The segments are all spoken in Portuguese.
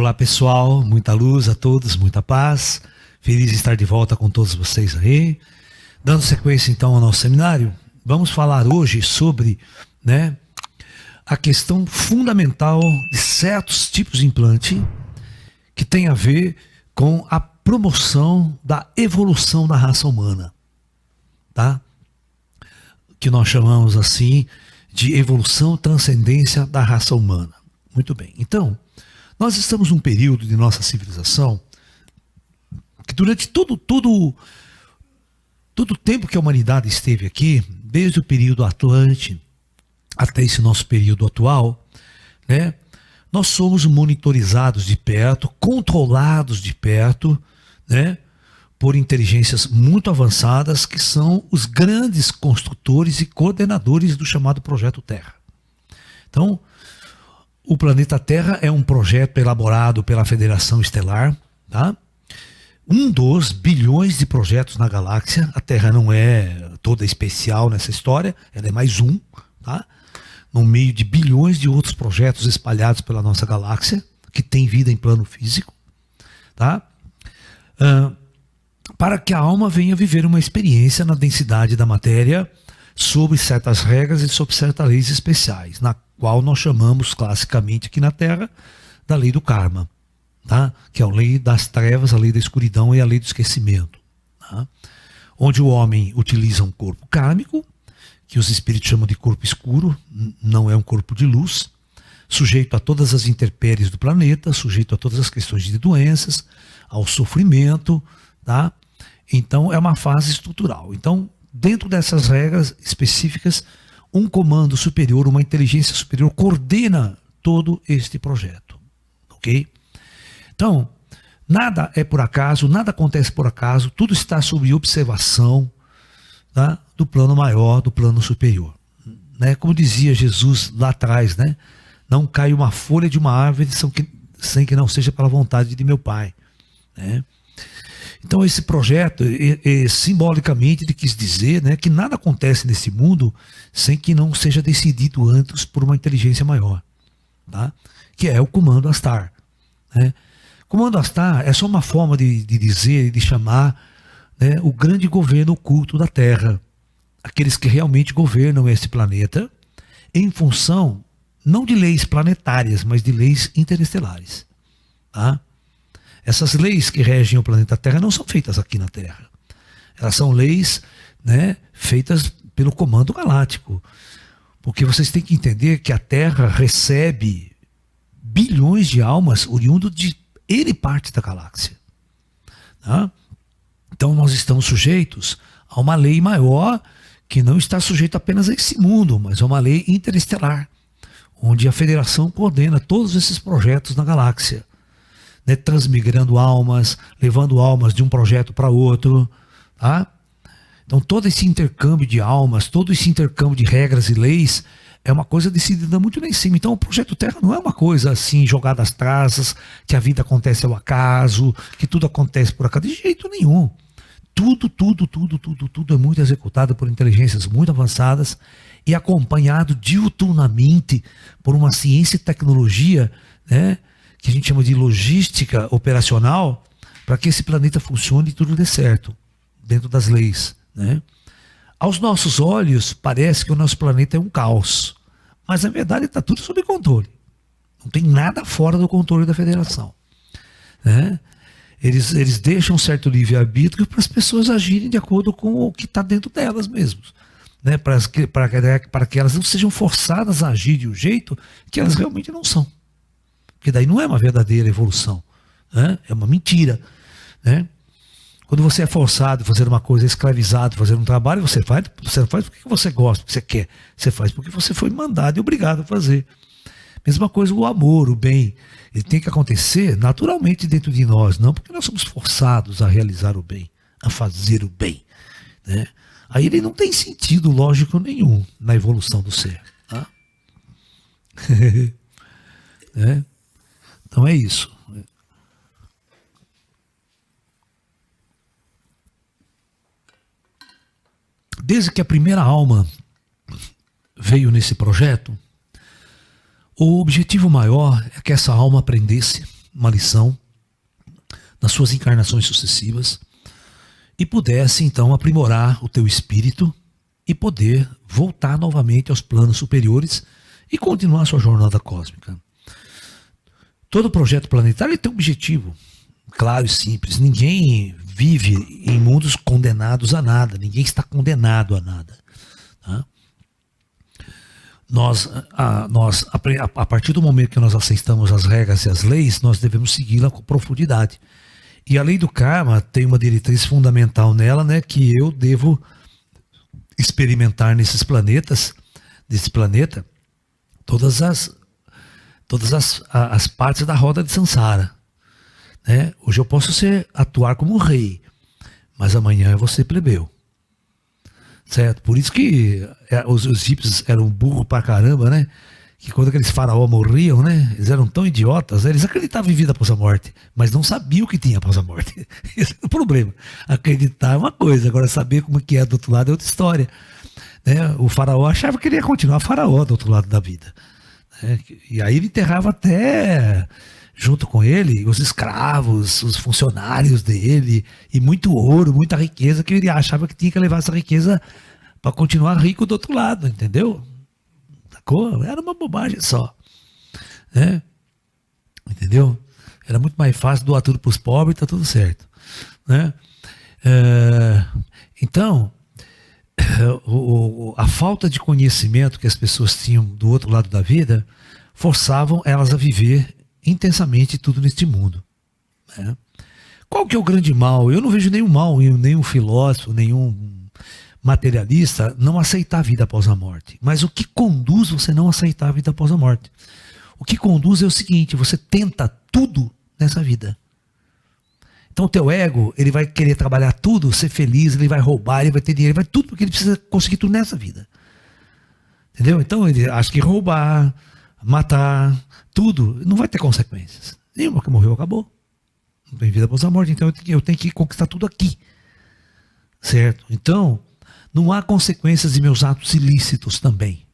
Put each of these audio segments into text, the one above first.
Olá pessoal, muita luz a todos, muita paz. Feliz de estar de volta com todos vocês aí. Dando sequência então ao nosso seminário, vamos falar hoje sobre, a questão fundamental de certos tipos de implante que tem a ver com a promoção da evolução da raça humana, tá? Que nós chamamos assim de evolução, transcendência da raça humana. Muito bem. Então, nós estamos num período de nossa civilização que durante todo o tempo que a humanidade esteve aqui, desde o período Atlante até esse nosso período atual, nós somos monitorizados de perto, controlados de perto, por inteligências muito avançadas que são os grandes construtores e coordenadores do chamado Projeto Terra. Então, o planeta Terra é um projeto elaborado pela Federação Estelar, tá? Um dos bilhões de projetos na galáxia. A Terra não é toda especial nessa história, ela é mais um, tá? No meio de bilhões de outros projetos espalhados pela nossa galáxia, que tem vida em plano físico, tá? Para que a alma venha viver uma experiência na densidade da matéria, sob certas regras e sob certas leis especiais, na qual nós chamamos classicamente aqui na Terra da lei do karma, tá? Que é a lei das trevas, a lei da escuridão e a lei do esquecimento, tá? Onde o homem utiliza um corpo kármico, que os espíritos chamam de corpo escuro, não é um corpo de luz, sujeito a todas as intempéries do planeta, sujeito a todas as questões de doenças, ao sofrimento, tá? Então é uma fase estrutural. Então, dentro dessas regras específicas, um comando superior, uma inteligência superior coordena todo este projeto, ok? Então, nada é por acaso, nada acontece por acaso, tudo está sob observação, tá? Do plano maior, do plano superior. Como dizia Jesus lá atrás, não cai uma folha de uma árvore sem que não seja pela vontade de meu Pai. Então esse projeto, simbolicamente, ele quis dizer que nada acontece nesse mundo sem que não seja decidido antes por uma inteligência maior, tá? Que é o Comando Astar. Comando Astar é só uma forma de dizer, de chamar o grande governo oculto da Terra, aqueles que realmente governam esse planeta em função não de leis planetárias, mas de leis interestelares, tá? Essas leis que regem o planeta Terra não são feitas aqui na Terra. Elas são leis, feitas pelo Comando Galáctico. Porque vocês têm que entender que a Terra recebe bilhões de almas oriundo de N parte da galáxia, tá? Então nós estamos sujeitos a uma lei maior que não está sujeita apenas a esse mundo, mas a uma lei interestelar, onde a Federação coordena todos esses projetos na galáxia. Transmigrando almas, levando almas de um projeto para outro, tá? Então todo esse intercâmbio de almas, todo esse intercâmbio de regras e leis é uma coisa decidida muito lá em cima. Então o Projeto Terra não é uma coisa assim jogada às traças, que a vida acontece ao acaso, que tudo acontece por acaso, de jeito nenhum. Tudo é muito executado por inteligências muito avançadas e acompanhado diuturnamente por uma ciência e tecnologia, que a gente chama de logística operacional, para que esse planeta funcione e tudo dê certo, dentro das leis. Aos nossos olhos, parece que o nosso planeta é um caos, mas na verdade está tudo sob controle. Não tem nada fora do controle da Federação. Eles deixam um certo livre-arbítrio para as pessoas agirem de acordo com o que está dentro delas mesmas, para que elas não sejam forçadas a agir de um jeito que elas realmente não são. Porque daí não é uma verdadeira evolução, é uma mentira. Quando você é forçado a fazer uma coisa, escravizado a fazer um trabalho, você não faz porque você gosta, porque você quer. Você faz porque você foi mandado e obrigado a fazer. Mesma coisa o amor, o bem. Ele tem que acontecer naturalmente dentro de nós, não porque nós somos forçados a realizar o bem, a fazer o bem. Aí ele não tem sentido lógico nenhum na evolução do ser. Tá? Então é isso. Desde que a primeira alma veio nesse projeto, o objetivo maior é que essa alma aprendesse uma lição nas suas encarnações sucessivas e pudesse então aprimorar o teu espírito e poder voltar novamente aos planos superiores e continuar a sua jornada cósmica. Todo projeto planetário tem um objetivo claro e simples. Ninguém vive em mundos condenados a nada. Ninguém está condenado a nada. Tá? A partir do momento que nós aceitamos as regras e as leis, nós devemos segui-la com profundidade. E a lei do karma tem uma diretriz fundamental nela, né, que eu devo experimentar nesse planeta, todas as partes da roda de Sansara. Né? Hoje eu posso atuar como um rei, mas amanhã eu vou ser plebeu. Certo? Por isso que os egípcios eram burros pra caramba, né? Que quando aqueles faraós morriam, né? Eles eram tão idiotas, né? Eles acreditavam em vida após a morte, mas não sabiam o que tinha após a morte. Esse é o problema. Acreditar é uma coisa, agora saber como que é do outro lado é outra história. Né? O faraó achava que ele ia continuar faraó do outro lado da vida. Né? E aí ele enterrava até, junto com ele, os escravos, os funcionários dele, e muito ouro, muita riqueza, que ele achava que tinha que levar essa riqueza para continuar rico do outro lado, entendeu? Sacou? Era uma bobagem só. Né? Entendeu? Era muito mais fácil doar tudo para os pobres e tá tudo certo. Né? Então, a falta de conhecimento que as pessoas tinham do outro lado da vida forçavam elas a viver intensamente tudo neste mundo. Né? Qual que é o grande mal? Eu não vejo nenhum mal em nenhum filósofo, nenhum materialista não aceitar a vida após a morte. Mas o que conduz você não aceitar a vida após a morte? O que conduz é o seguinte: você tenta tudo nessa vida. Então o teu ego, ele vai querer trabalhar tudo, ser feliz, ele vai roubar, ele vai ter dinheiro, ele vai tudo, porque ele precisa conseguir tudo nessa vida. Entendeu? Então ele acha que roubar, matar, tudo, não vai ter consequências. Nenhuma, que morreu, acabou. Não tem vida após a morte, então eu tenho que conquistar tudo aqui. Certo? Então, não há consequências de meus atos ilícitos também.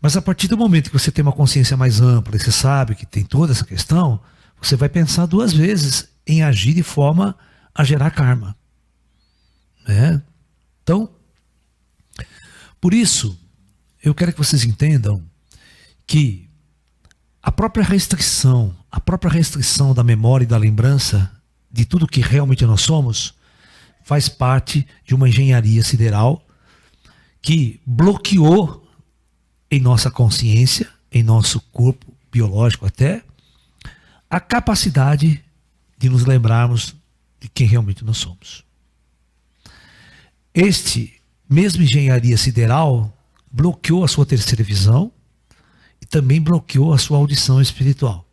Mas a partir do momento que você tem uma consciência mais ampla, e você sabe que tem toda essa questão, você vai pensar duas vezes em agir de forma a gerar karma. Né? Então, por isso, eu quero que vocês entendam que a própria restrição da memória e da lembrança de tudo que realmente nós somos faz parte de uma engenharia sideral que bloqueou em nossa consciência, em nosso corpo biológico até, a capacidade de nos lembrarmos de quem realmente nós somos. Este mesmo engenharia sideral bloqueou a sua terceira visão e também bloqueou a sua audição espiritual,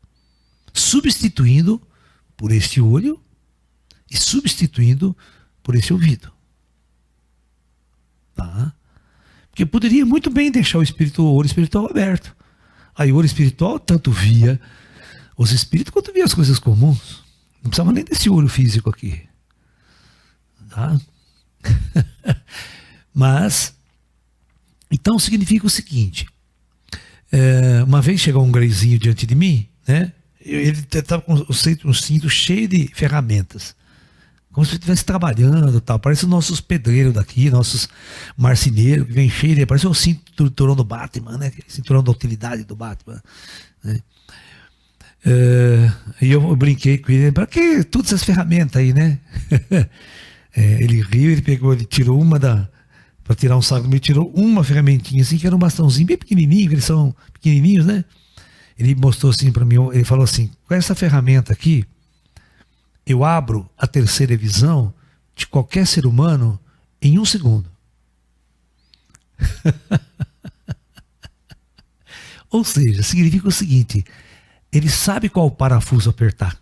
substituindo por este olho e substituindo por esse ouvido. Tá? Porque poderia muito bem deixar o olho espiritual aberto. Aí o olho espiritual tanto via os espíritos quanto via as coisas comuns. Não precisava nem desse olho físico aqui. Tá? Mas, então significa o seguinte: uma vez chegou um greizinho diante de mim, né? Ele estava com um cinto cheio de ferramentas, como se estivesse trabalhando, tal. Parece os nossos pedreiros daqui, nossos marceneiros que vem cheio, parece o cinturão do Batman, né? Cinturão da utilidade do Batman, né? E eu brinquei com ele: para que todas essas ferramentas aí, né? Ele riu, ele tirou uma para tirar um saco, ele tirou uma ferramentinha assim, que era um bastãozinho bem pequenininho, eles são pequenininhos, né? Ele mostrou assim para mim, ele falou assim: com essa ferramenta aqui, eu abro a terceira visão de qualquer ser humano em 1 segundo. Ou seja, significa o seguinte: ele sabe qual parafuso apertar.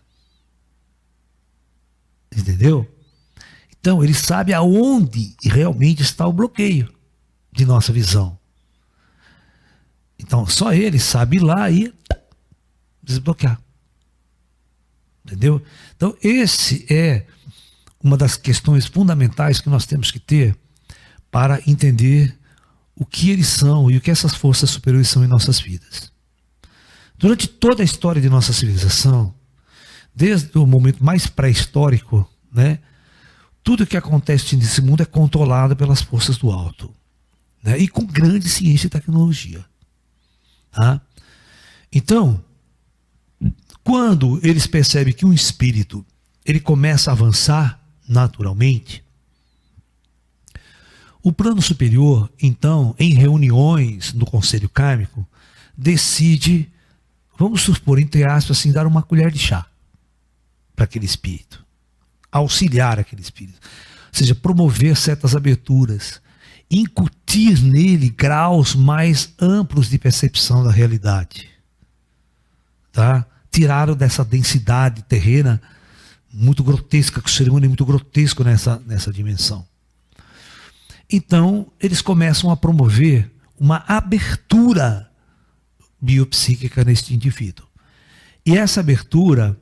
Entendeu? Então, ele sabe aonde realmente está o bloqueio de nossa visão. Então, só ele sabe ir lá e desbloquear. Entendeu? Então, esse é uma das questões fundamentais que nós temos que ter para entender o que eles são e o que essas forças superiores são em nossas vidas. Durante toda a história de nossa civilização, desde o momento mais pré-histórico, né, tudo que acontece nesse mundo é controlado pelas forças do alto, né, e com grande ciência e tecnologia. Tá? Então, quando eles percebem que um espírito ele começa a avançar naturalmente, o plano superior, então, em reuniões no conselho kármico, decide, vamos supor, entre aspas, assim, dar uma colher de chá para aquele espírito, auxiliar aquele espírito, ou seja, promover certas aberturas, incutir nele graus mais amplos de percepção da realidade, tá? Tiraram dessa densidade terrena muito grotesca, que o ser humano é muito grotesco nessa dimensão. Então, eles começam a promover uma abertura biopsíquica neste indivíduo. E essa abertura,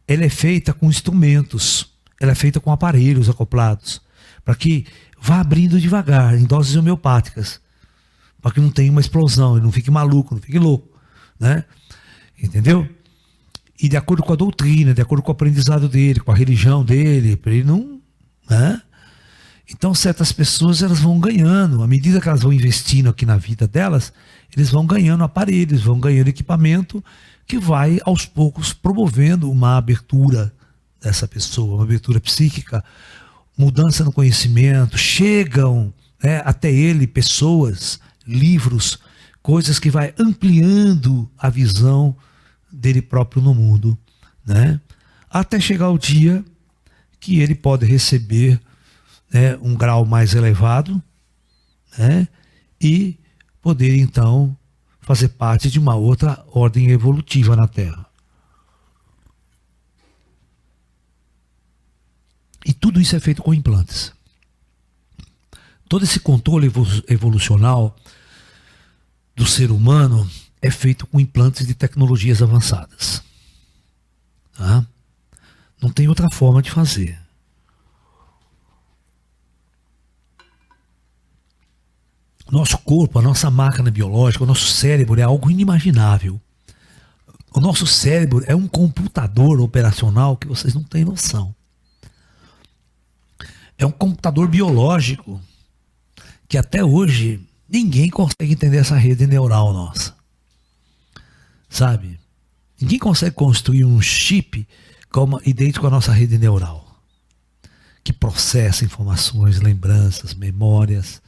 ela é feita com instrumentos, ela é feita com aparelhos acoplados, para que vá abrindo devagar, em doses homeopáticas, para que não tenha uma explosão, ele não fique maluco, não fique louco, né? Entendeu? E de acordo com a doutrina, de acordo com o aprendizado dele, com a religião dele, para ele não... né? Então certas pessoas elas vão ganhando, à medida que elas vão investindo aqui na vida delas, eles vão ganhando aparelhos, vão ganhando equipamento que vai aos poucos promovendo uma abertura dessa pessoa, uma abertura psíquica, mudança no conhecimento, chegam, né, até ele pessoas, livros, coisas que vai ampliando a visão dele próprio no mundo, né? Até chegar o dia que ele pode receber, né, um grau mais elevado, né, e poder então fazer parte de uma outra ordem evolutiva na Terra. E tudo isso é feito com implantes. Todo esse controle evolucional do ser humano é feito com implantes de tecnologias avançadas. Tá? Não tem outra forma de fazer. Nosso corpo, a nossa máquina biológica, o nosso cérebro é algo inimaginável. O nosso cérebro é um computador operacional que vocês não têm noção. É um computador biológico que até hoje ninguém consegue entender essa rede neural nossa. Sabe? Ninguém consegue construir um chip idêntico à nossa rede neural, que processa informações, lembranças, memórias,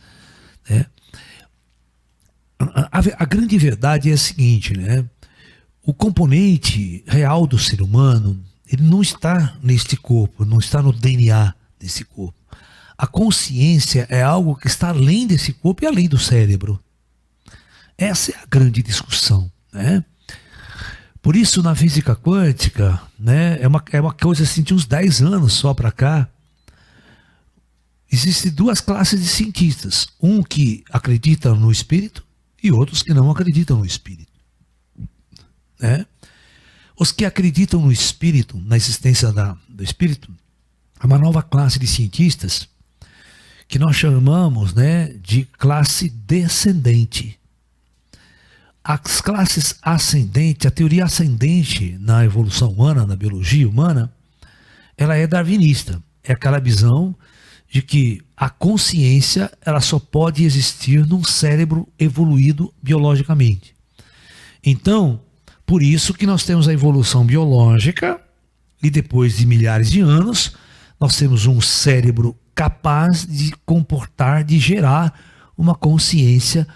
né? A grande verdade é a seguinte, né? O componente real do ser humano, ele não está neste corpo, não está no DNA desse corpo. A consciência é algo que está além desse corpo e além do cérebro. Essa é a grande discussão, né? Por isso, na física quântica, né, é uma coisa assim, de uns 10 anos só para cá, existem duas classes de cientistas. Um que acredita no espírito e outros que não acreditam no espírito. Né? Os que acreditam no espírito, na existência do espírito, é uma nova classe de cientistas que nós chamamos, né, de classe descendente. As classes ascendentes, a teoria ascendente na evolução humana, na biologia humana, ela é darwinista. É aquela visão de que a consciência ela só pode existir num cérebro evoluído biologicamente. Então, por isso que nós temos a evolução biológica e depois de milhares de anos, nós temos um cérebro capaz de comportar, de gerar uma consciência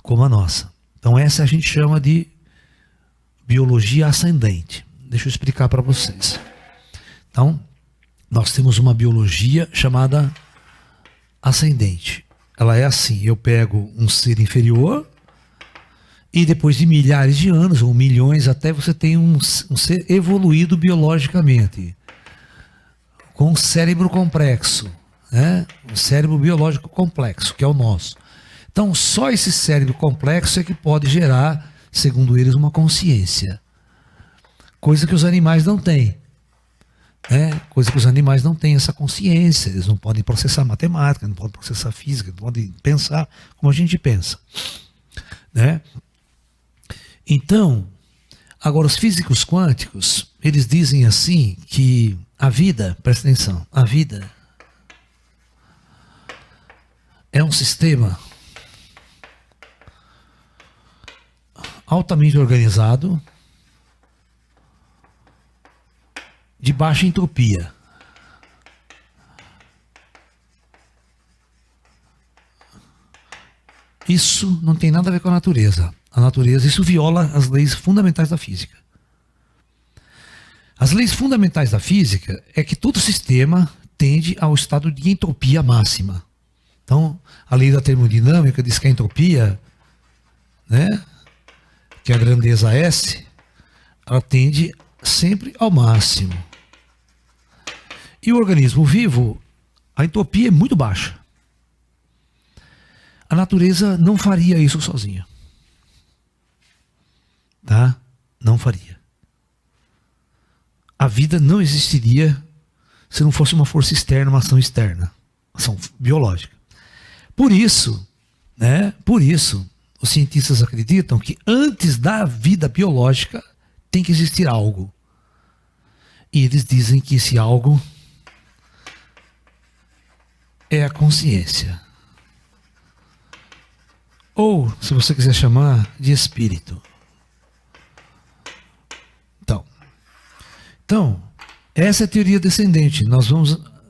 como a nossa. Então essa a gente chama de biologia ascendente. Deixa eu explicar para vocês. Então, nós temos uma biologia chamada ascendente. Ela é assim, eu pego um ser inferior e depois de milhares de anos, ou milhões até, você tem um ser evoluído biologicamente, com um cérebro complexo, né? Um cérebro biológico complexo, que é o nosso. Então, só esse cérebro complexo é que pode gerar, segundo eles, uma consciência. Coisa que os animais não têm. Coisa que os animais não têm essa consciência. Eles não podem processar matemática, não podem processar física, não podem pensar como a gente pensa. Né? Então, Agora, os físicos quânticos, eles dizem assim que a vida, presta atenção, a vida é um sistema altamente organizado, de baixa entropia. Isso não tem nada a ver com a natureza. A natureza, isso viola as leis fundamentais da física. As leis fundamentais da física é que todo sistema tende ao estado de entropia máxima. Então, a lei da termodinâmica diz que a entropia, né, que é a grandeza S, ela tende sempre ao máximo. E o organismo vivo, a entropia é muito baixa. A natureza não faria isso sozinha. Tá? Não faria. A vida não existiria se não fosse uma força externa, uma ação externa, ação biológica. Por isso, né? Por isso, os cientistas acreditam que antes da vida biológica tem que existir algo. E eles dizem que esse algo é a consciência. Ou, se você quiser chamar, de espírito. Então, essa é a teoria descendente.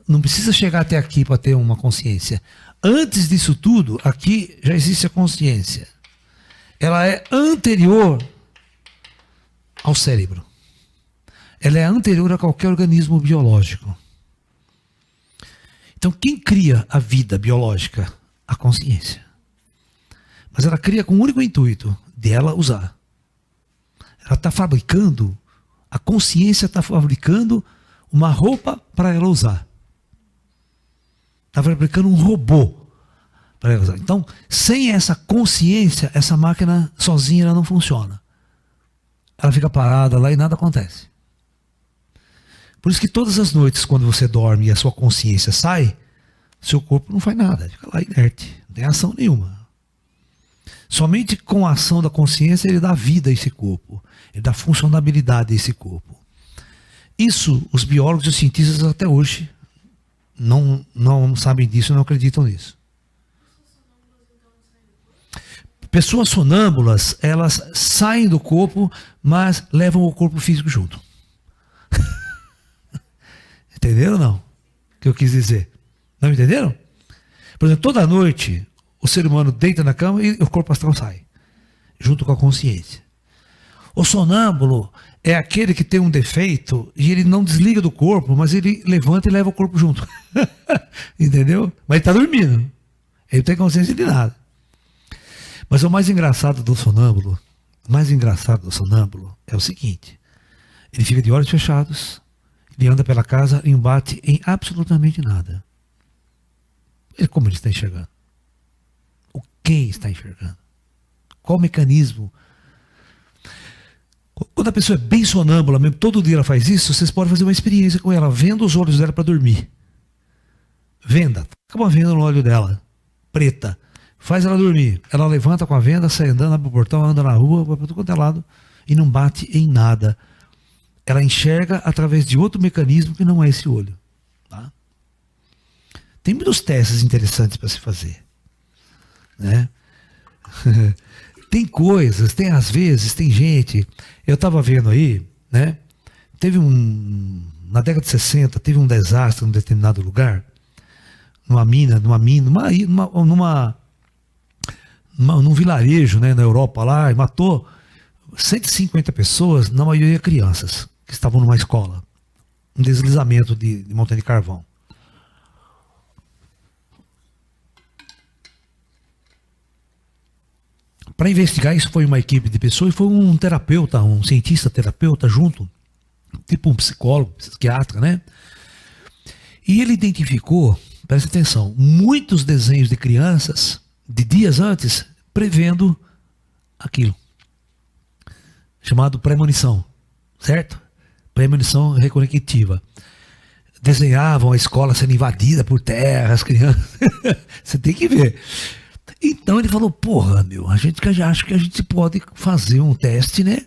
Não precisa chegar até aqui para ter uma consciência. Antes disso tudo, aqui já existe a consciência. Ela é anterior ao cérebro. Ela é anterior a qualquer organismo biológico. Então, quem cria a vida biológica? A consciência. Mas ela cria com o único intuito de ela usar. Ela está fabricando, a consciência está fabricando uma roupa para ela usar. Está fabricando um robô para ela usar. Então, sem essa consciência, essa máquina sozinha ela não funciona. Ela fica parada lá e nada acontece. Por isso que todas as noites, quando você dorme e a sua consciência sai, seu corpo não faz nada, fica lá inerte, não tem ação nenhuma. Somente com a ação da consciência ele dá vida a esse corpo, ele dá funcionabilidade a esse corpo. Isso os biólogos e os cientistas até hoje não sabem disso, não acreditam nisso. Pessoas sonâmbulas, elas saem do corpo, mas levam o corpo físico junto. Entenderam ou não? O que eu quis dizer? Não entenderam? Por exemplo, toda noite o ser humano deita na cama e o corpo astral sai, junto com a consciência. O sonâmbulo é aquele que tem um defeito e ele não desliga do corpo, mas ele levanta e leva o corpo junto. Entendeu? Mas ele está dormindo. Ele não tem consciência de nada. Mas o mais engraçado do sonâmbulo, é o seguinte: ele fica de olhos fechados, ele anda pela casa e embate em absolutamente nada. Como ele está enxergando? Quem está enxergando? Qual o mecanismo? Quando a pessoa é bem sonâmbula, mesmo todo dia ela faz isso, vocês podem fazer uma experiência com ela, venda os olhos dela para dormir. Venda, taca uma venda no olho dela, preta, faz ela dormir. Ela levanta com a venda, sai andando, abre o portão, anda na rua, vai para todo quanto é lado e não bate em nada. Ela enxerga através de outro mecanismo que não é esse olho. Tá? Tem muitos testes interessantes para se fazer. Né? Tem coisas, às vezes, tem gente. Eu estava vendo aí, né? Na década de 60, teve um desastre em um determinado lugar, num vilarejo, né, na Europa lá, e matou 150 pessoas, na maioria crianças, que estavam numa escola. Um deslizamento de montanha de carvão. Para investigar isso foi uma equipe de pessoas e foi um terapeuta, um cientista terapeuta junto, tipo um psicólogo, psiquiatra, né? E ele identificou, presta atenção, muitos desenhos de crianças de dias antes prevendo aquilo, chamado premonição, certo? Premonição reconectiva. Desenhavam a escola sendo invadida por terra, as crianças. Você tem que ver. Então ele falou, porra, acho que a gente pode fazer um teste, né?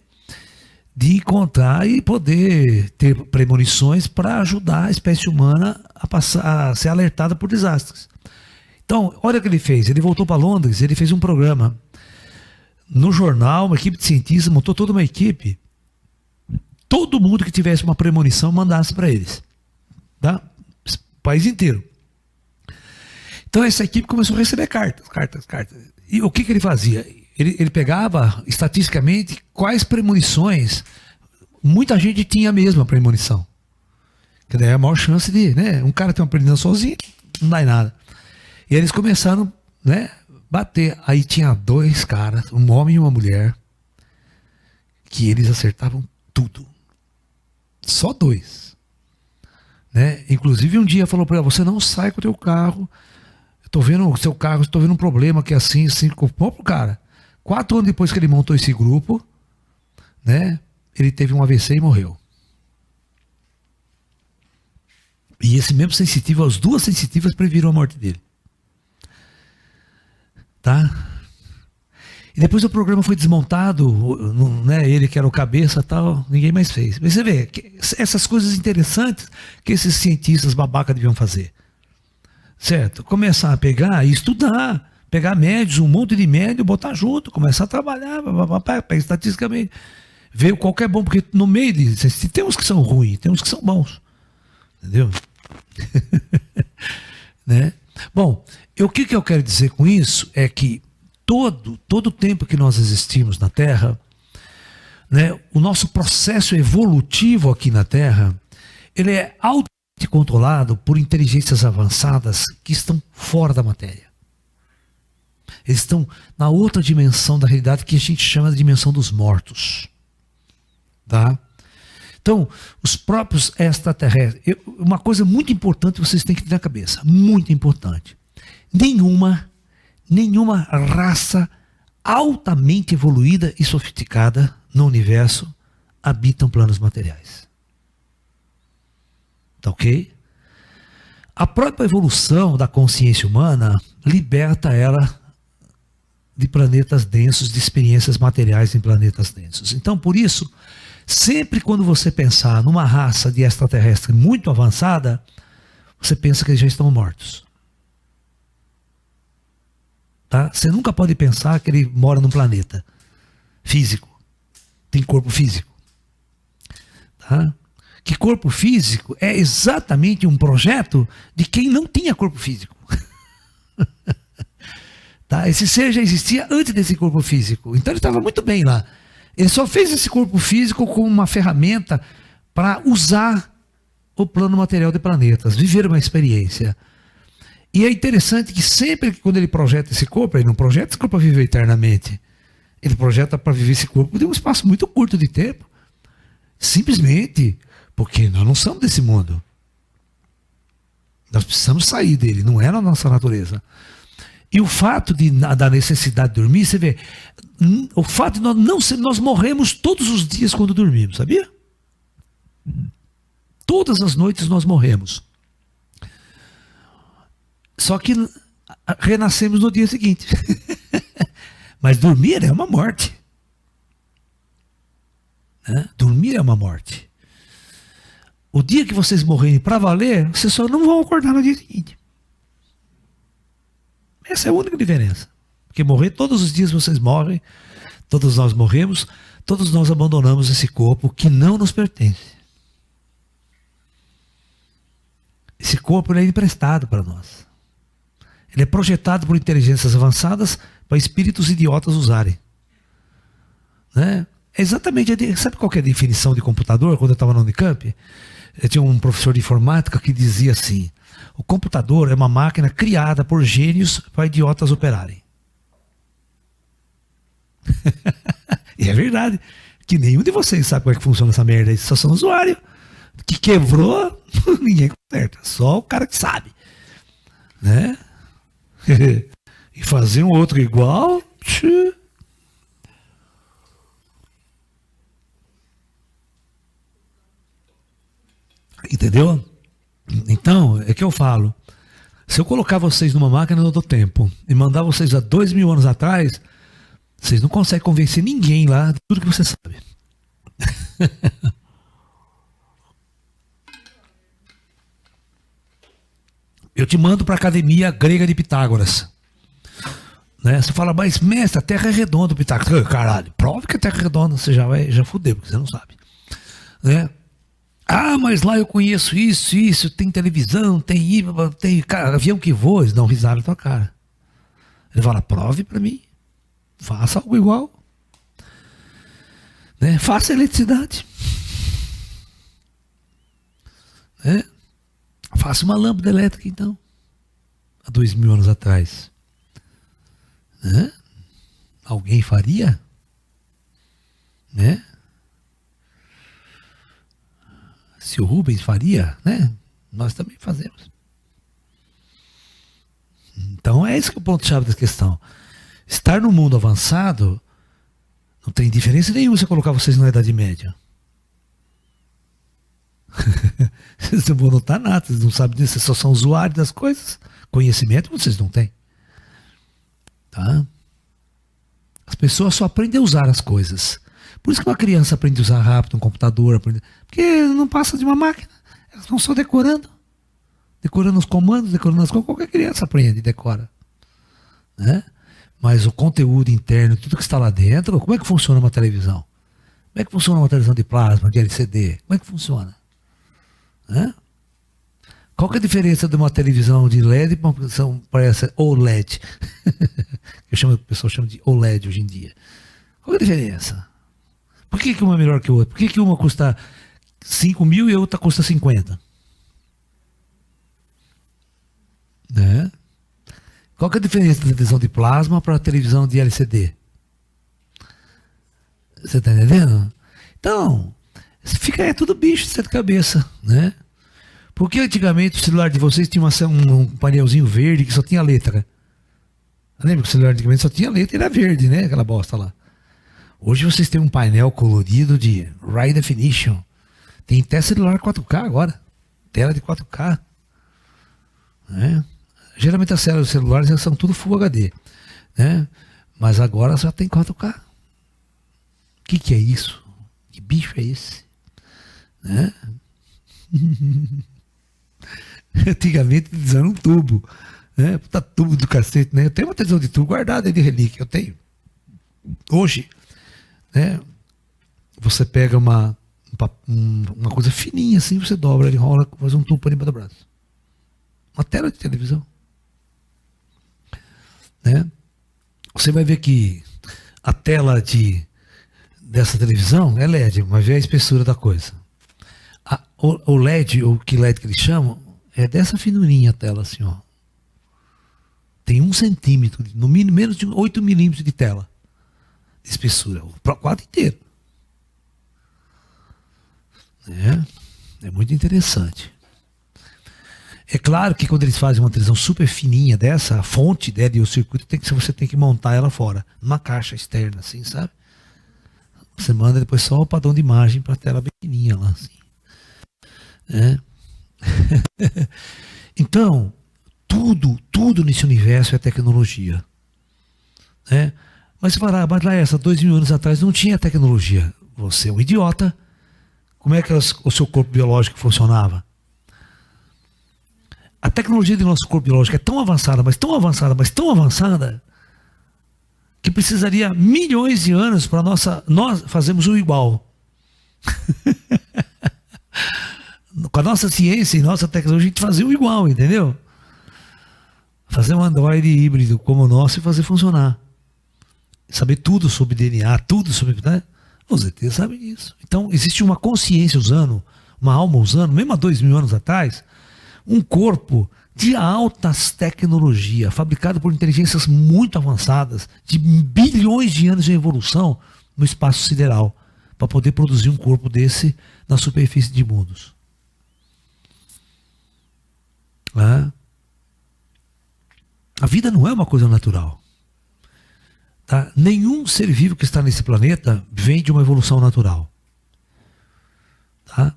de encontrar e poder ter premonições para ajudar a espécie humana a ser alertada por desastres. Então, olha o que ele fez. Ele voltou para Londres, ele fez um programa no jornal, uma equipe de cientistas, montou toda uma equipe. Todo mundo que tivesse uma premonição mandasse para eles. Tá? O país inteiro. Então essa equipe começou a receber cartas. E o que ele fazia? Ele pegava, estatisticamente, quais premonições. Muita gente tinha a mesma premonição. Que daí é a maior chance de, né? Um cara tem uma premonição sozinho, não dá em nada. E eles começaram, né? Bater. Aí tinha dois caras, um homem e uma mulher, que eles acertavam tudo. Só dois. Né? Inclusive um dia falou para ela, você não sai com o teu carro. Estou vendo o seu carro, estou vendo um problema que é assim, bom pro cara. 4 anos depois que ele montou esse grupo, né, ele teve um AVC e morreu. E esse mesmo sensitivo, as duas sensitivas previram a morte dele. Tá? E depois o programa foi desmontado, né, ele que era o cabeça e tal, ninguém mais fez. Mas você vê, essas coisas interessantes que esses cientistas babaca deviam fazer. Certo? Começar a pegar e estudar, pegar médios, um monte de médio, botar junto, começar a trabalhar, estatisticamente, ver qual que é bom, porque no meio de tem uns que são ruins, tem uns que são bons. Entendeu? Né? Bom, o que eu quero dizer com isso é que todo o tempo que nós existimos na Terra, né, o nosso processo evolutivo aqui na Terra, ele é altamente controlado por inteligências avançadas que estão fora da matéria. Eles estão na outra dimensão da realidade que a gente chama de dimensão dos mortos. Tá? Então, os próprios extraterrestres, uma coisa muito importante vocês têm que ter na cabeça, muito importante. Nenhuma raça altamente evoluída e sofisticada no universo habitam planos materiais. Tá ok? A própria evolução da consciência humana liberta ela de planetas densos, de experiências materiais em planetas densos. Então, por isso, sempre quando você pensar numa raça de extraterrestre muito avançada, você pensa que eles já estão mortos. Tá? Você nunca pode pensar que ele mora num planeta físico, tem corpo físico. Tá? Que corpo físico é exatamente um projeto de quem não tinha corpo físico. Tá? Esse ser já existia antes desse corpo físico. Então ele estava muito bem lá. Ele só fez esse corpo físico como uma ferramenta para usar o plano material de planetas, viver uma experiência. E é interessante que sempre que quando ele projeta esse corpo, ele não projeta esse corpo para viver eternamente. Ele projeta para viver esse corpo de um espaço muito curto de tempo. Simplesmente porque nós não somos desse mundo. Nós precisamos sair dele, não é na nossa natureza. E o fato da necessidade de dormir, você vê, o fato de nós morremos todos os dias quando dormimos, sabia? Todas as noites nós morremos. Só que renascemos no dia seguinte. Mas dormir é uma morte. Né? Dormir é uma morte. O dia que vocês morrerem para valer, vocês só não vão acordar no dia seguinte. Essa é a única diferença. Porque morrer todos os dias vocês morrem, todos nós morremos, todos nós abandonamos esse corpo que não nos pertence. Esse corpo ele é emprestado para nós. Ele é projetado por inteligências avançadas para espíritos idiotas usarem. Né? É exatamente, sabe qual que é a definição de computador? Quando eu estava na Unicamp, eu tinha um professor de informática que dizia assim: o computador é uma máquina criada por gênios para idiotas operarem. E é verdade, que nenhum de vocês sabe como é que funciona essa merda aí, só são usuários. Que quebrou, ninguém conserta, só o cara que sabe. Né? E fazer um outro igual. Entendeu? Então, é que eu falo. Se eu colocar vocês numa máquina do tempo e mandar vocês há 2000 anos atrás, vocês não conseguem convencer ninguém lá de tudo que você sabe. Eu te mando para a academia grega de Pitágoras. Né? Você fala, mas mestre, a Terra é redonda, Pitágoras. Caralho, prove que a Terra é redonda, você já fudeu, porque você não sabe. Né? Ah, mas lá eu conheço isso, tem televisão, tem cara, avião que voa. Eles dão risada na tua cara. Ele fala, prove para mim. Faça algo igual. Né? Faça eletricidade. Né? Faça uma lâmpada elétrica, então. Há 2000 anos atrás. Né? Alguém faria? Né? Se o Rubens faria, né? Nós também fazemos. Então é esse que é o ponto-chave da questão. Estar no mundo avançado não tem diferença nenhuma se eu colocar vocês na Idade Média. Vocês não vão notar nada, vocês não sabem disso, vocês só são usuários das coisas. Conhecimento vocês não têm. Tá? As pessoas só aprendem a usar as coisas. Por isso que uma criança aprende a usar rápido um computador, porque não passa de uma máquina. Elas vão só decorando. Decorando os comandos, decorando as coisas. Qualquer criança aprende e decora. Né? Mas o conteúdo interno, tudo que está lá dentro, como é que funciona uma televisão? Como é que funciona uma televisão de plasma, de LCD? Como é que funciona? Né? Qual que é a diferença de uma televisão de LED para uma televisão parece OLED? O pessoal chama de OLED hoje em dia. Qual é a diferença? Por que uma é melhor que a outra? Por que uma custa 5 mil e a outra custa 50? Né? Qual que é a diferença da televisão de plasma para a televisão de LCD? Você está entendendo? Então, é tudo bicho de sete cabeça, né? Porque antigamente o celular de vocês tinha um painelzinho verde que só tinha letra. Lembra que o celular antigamente só tinha letra e era verde, né? Aquela bosta lá. Hoje vocês têm um painel colorido de High Definition. Tem até celular 4K agora. Tela de 4K. Né? Geralmente as telas dos celulares já são tudo Full HD. Né? Mas agora já tem 4K. O que é isso? Que bicho é esse? Né? Antigamente eles usaram um tubo. Né? Puta tubo do cacete. Né? Eu tenho uma televisão de tubo guardada aí de relíquia. Eu tenho. Hoje, né? Você pega uma coisa fininha assim, você dobra, ele rola, faz um tubo para cima do braço. Uma tela de televisão. Né? Você vai ver que a tela dessa televisão é LED, mas vê a espessura da coisa. O LED, ou que LED que eles chamam, é dessa finurinha a tela assim, ó. Tem 1 centímetro, no mínimo menos de 8 milímetros de tela de espessura, o quadro inteiro. É muito interessante. É claro que quando eles fazem uma televisão super fininha dessa, a fonte dela e o circuito você tem que montar ela fora, numa caixa externa, assim, sabe? Você manda depois só o padrão de imagem para a tela bem fininha lá, assim. Então, tudo nesse universo é tecnologia. Né? Mas você fala, mas lá 2000 anos atrás não tinha tecnologia. Você é um idiota. Como é que o seu corpo biológico funcionava? A tecnologia do nosso corpo biológico é tão avançada, mas tão avançada, mas tão avançada, que precisaria milhões de anos para nós fazermos o igual. Com a nossa ciência e nossa tecnologia, a gente fazia o igual, entendeu? Fazer um Android híbrido como o nosso e fazer funcionar. Saber tudo sobre DNA, tudo sobre... Né? Os ETs sabem disso. Então, existe uma consciência usando, uma alma usando, mesmo há 2000 anos atrás, um corpo de altas tecnologias, fabricado por inteligências muito avançadas, de bilhões de anos de evolução no espaço sideral, para poder produzir um corpo desse na superfície de mundos. A vida não é uma coisa natural. Tá? Nenhum ser vivo que está nesse planeta vem de uma evolução natural. Tá?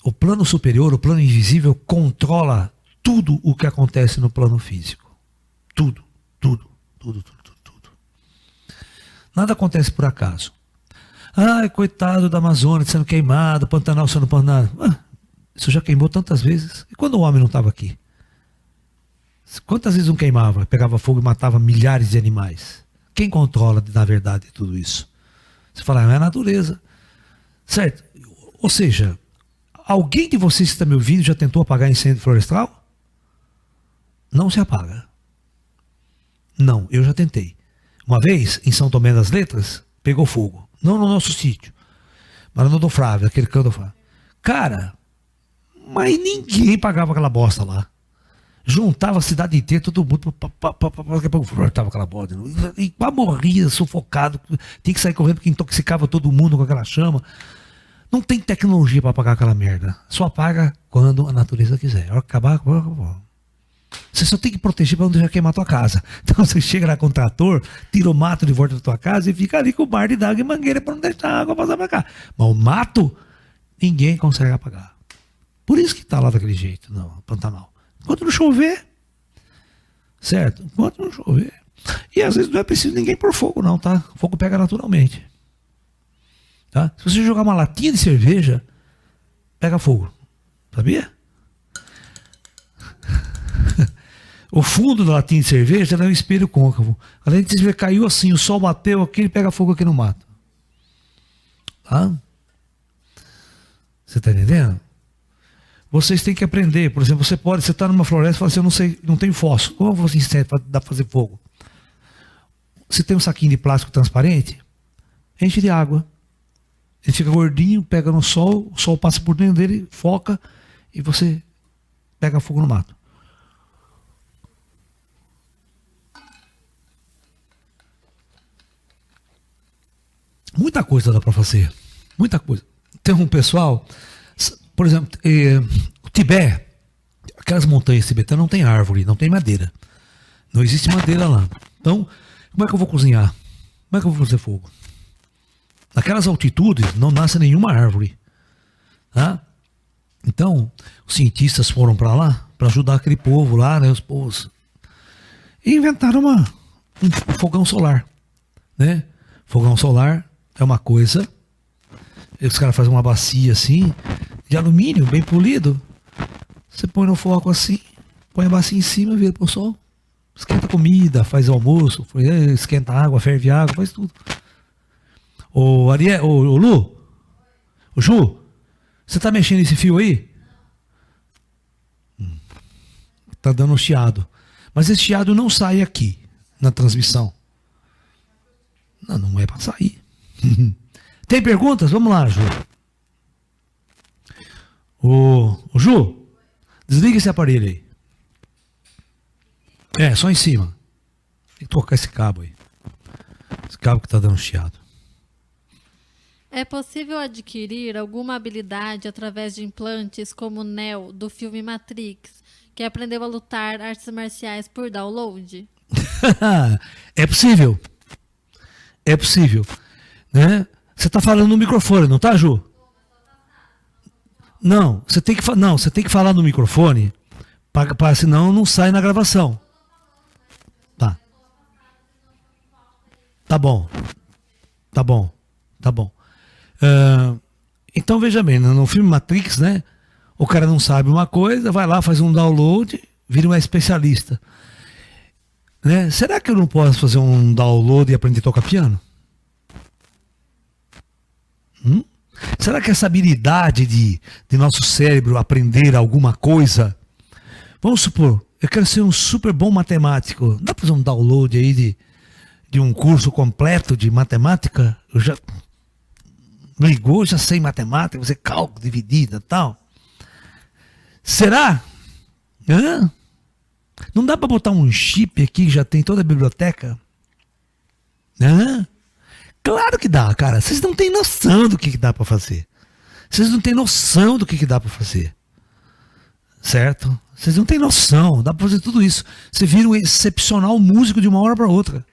O plano superior, o plano invisível, controla tudo o que acontece no plano físico. Tudo. Nada acontece por acaso. Ai, coitado da Amazônia sendo queimado, Pantanal sendo Pantanal. Isso já queimou tantas vezes. E quando o homem não estava aqui? Quantas vezes não queimava, pegava fogo e matava milhares de animais? Quem controla, na verdade, tudo isso? Você fala, é a natureza. Certo? Ou seja, alguém de vocês que está me ouvindo já tentou apagar incêndio florestal? Não se apaga. Não, eu já tentei. Uma vez, em São Tomé das Letras, pegou fogo. Não no nosso sítio, mas no do Flávio, aquele canto do Flávio. Cara, mas ninguém pagava aquela bosta lá. Juntava a cidade inteira, todo mundo, tava aquela bosta. E morria, sufocado. Tinha que sair correndo porque intoxicava todo mundo com aquela chama. Não tem tecnologia para apagar aquela merda. Só apaga quando a natureza quiser. A hora que acabar, acabou. Você só tem que proteger para não deixar queimar a tua casa. Então você chega lá com o trator, tira o mato de volta da tua casa e fica ali com o balde d'água e mangueira para não deixar a água passar para cá. Mas o mato, ninguém consegue apagar. Por isso que está lá daquele jeito, não, Pantanal. Enquanto não chover, certo? Enquanto não chover. E às vezes não é preciso ninguém pôr fogo não, tá? O fogo pega naturalmente. Tá? Se você jogar uma latinha de cerveja, pega fogo. Sabia? O fundo da latinha de cerveja é um espelho côncavo. Além de você caiu assim, o sol bateu aqui, ele pega fogo aqui no mato. Tá? Você está entendendo? Vocês têm que aprender. Por exemplo, você está numa floresta e fala assim, eu não sei, não tenho fósforo. Como você inseto para dar para fazer fogo? Você tem um saquinho de plástico transparente, enche de água. Ele fica gordinho, pega no sol, o sol passa por dentro dele, foca e você pega fogo no mato. Muita coisa dá para fazer. Muita coisa. Tem um pessoal, por exemplo, o Tibete, aquelas montanhas tibetanas não tem árvore, não tem madeira. Não existe madeira lá. Então, como é que eu vou cozinhar? Como é que eu vou fazer fogo? Naquelas altitudes não nasce nenhuma árvore. Tá? Então, os cientistas foram para lá para ajudar aquele povo lá, né, os povos. E inventaram um fogão solar. Né? Fogão solar é uma coisa. Os caras fazem uma bacia assim, de alumínio, bem polido. Você põe no fogo assim, põe a bacia em cima, vira pro sol. Esquenta comida, faz almoço, esquenta água, ferve água, faz tudo. Ô Ariel, ô Lu, ô Ju, você tá mexendo nesse fio aí? Tá dando um chiado. Mas esse chiado não sai aqui, na transmissão. Não é pra sair. Tem perguntas? Vamos lá, Ju. Ô Ju, desliga esse aparelho aí. Só em cima. Tem que tocar esse cabo aí. Esse cabo que tá dando chiado. É possível adquirir alguma habilidade através de implantes como o Neo do filme Matrix, que aprendeu a lutar artes marciais por download? É possível. É possível. Né? Você tá falando no microfone, não tá, Ju? Não, você tem que falar no microfone, senão não sai na gravação. Tá. Tá bom. Tá bom. Tá bom. Então veja bem, no filme Matrix, né? O cara não sabe uma coisa, vai lá, faz um download, vira um especialista. Né? Será que eu não posso fazer um download e aprender a tocar piano? Será que essa habilidade de nosso cérebro aprender alguma coisa, vamos supor, eu quero ser um super bom matemático, dá para fazer um download aí de um curso completo de matemática? Eu já ligou, já sei matemática, você cálculo, dividida e tal. Será? Não dá para botar um chip aqui que já tem toda a biblioteca? Claro que dá, cara. Vocês não têm noção do que dá para fazer. Vocês não têm noção do que dá para fazer. Certo? Vocês não têm noção. Dá para fazer tudo isso. Você vira um excepcional músico de uma hora para outra.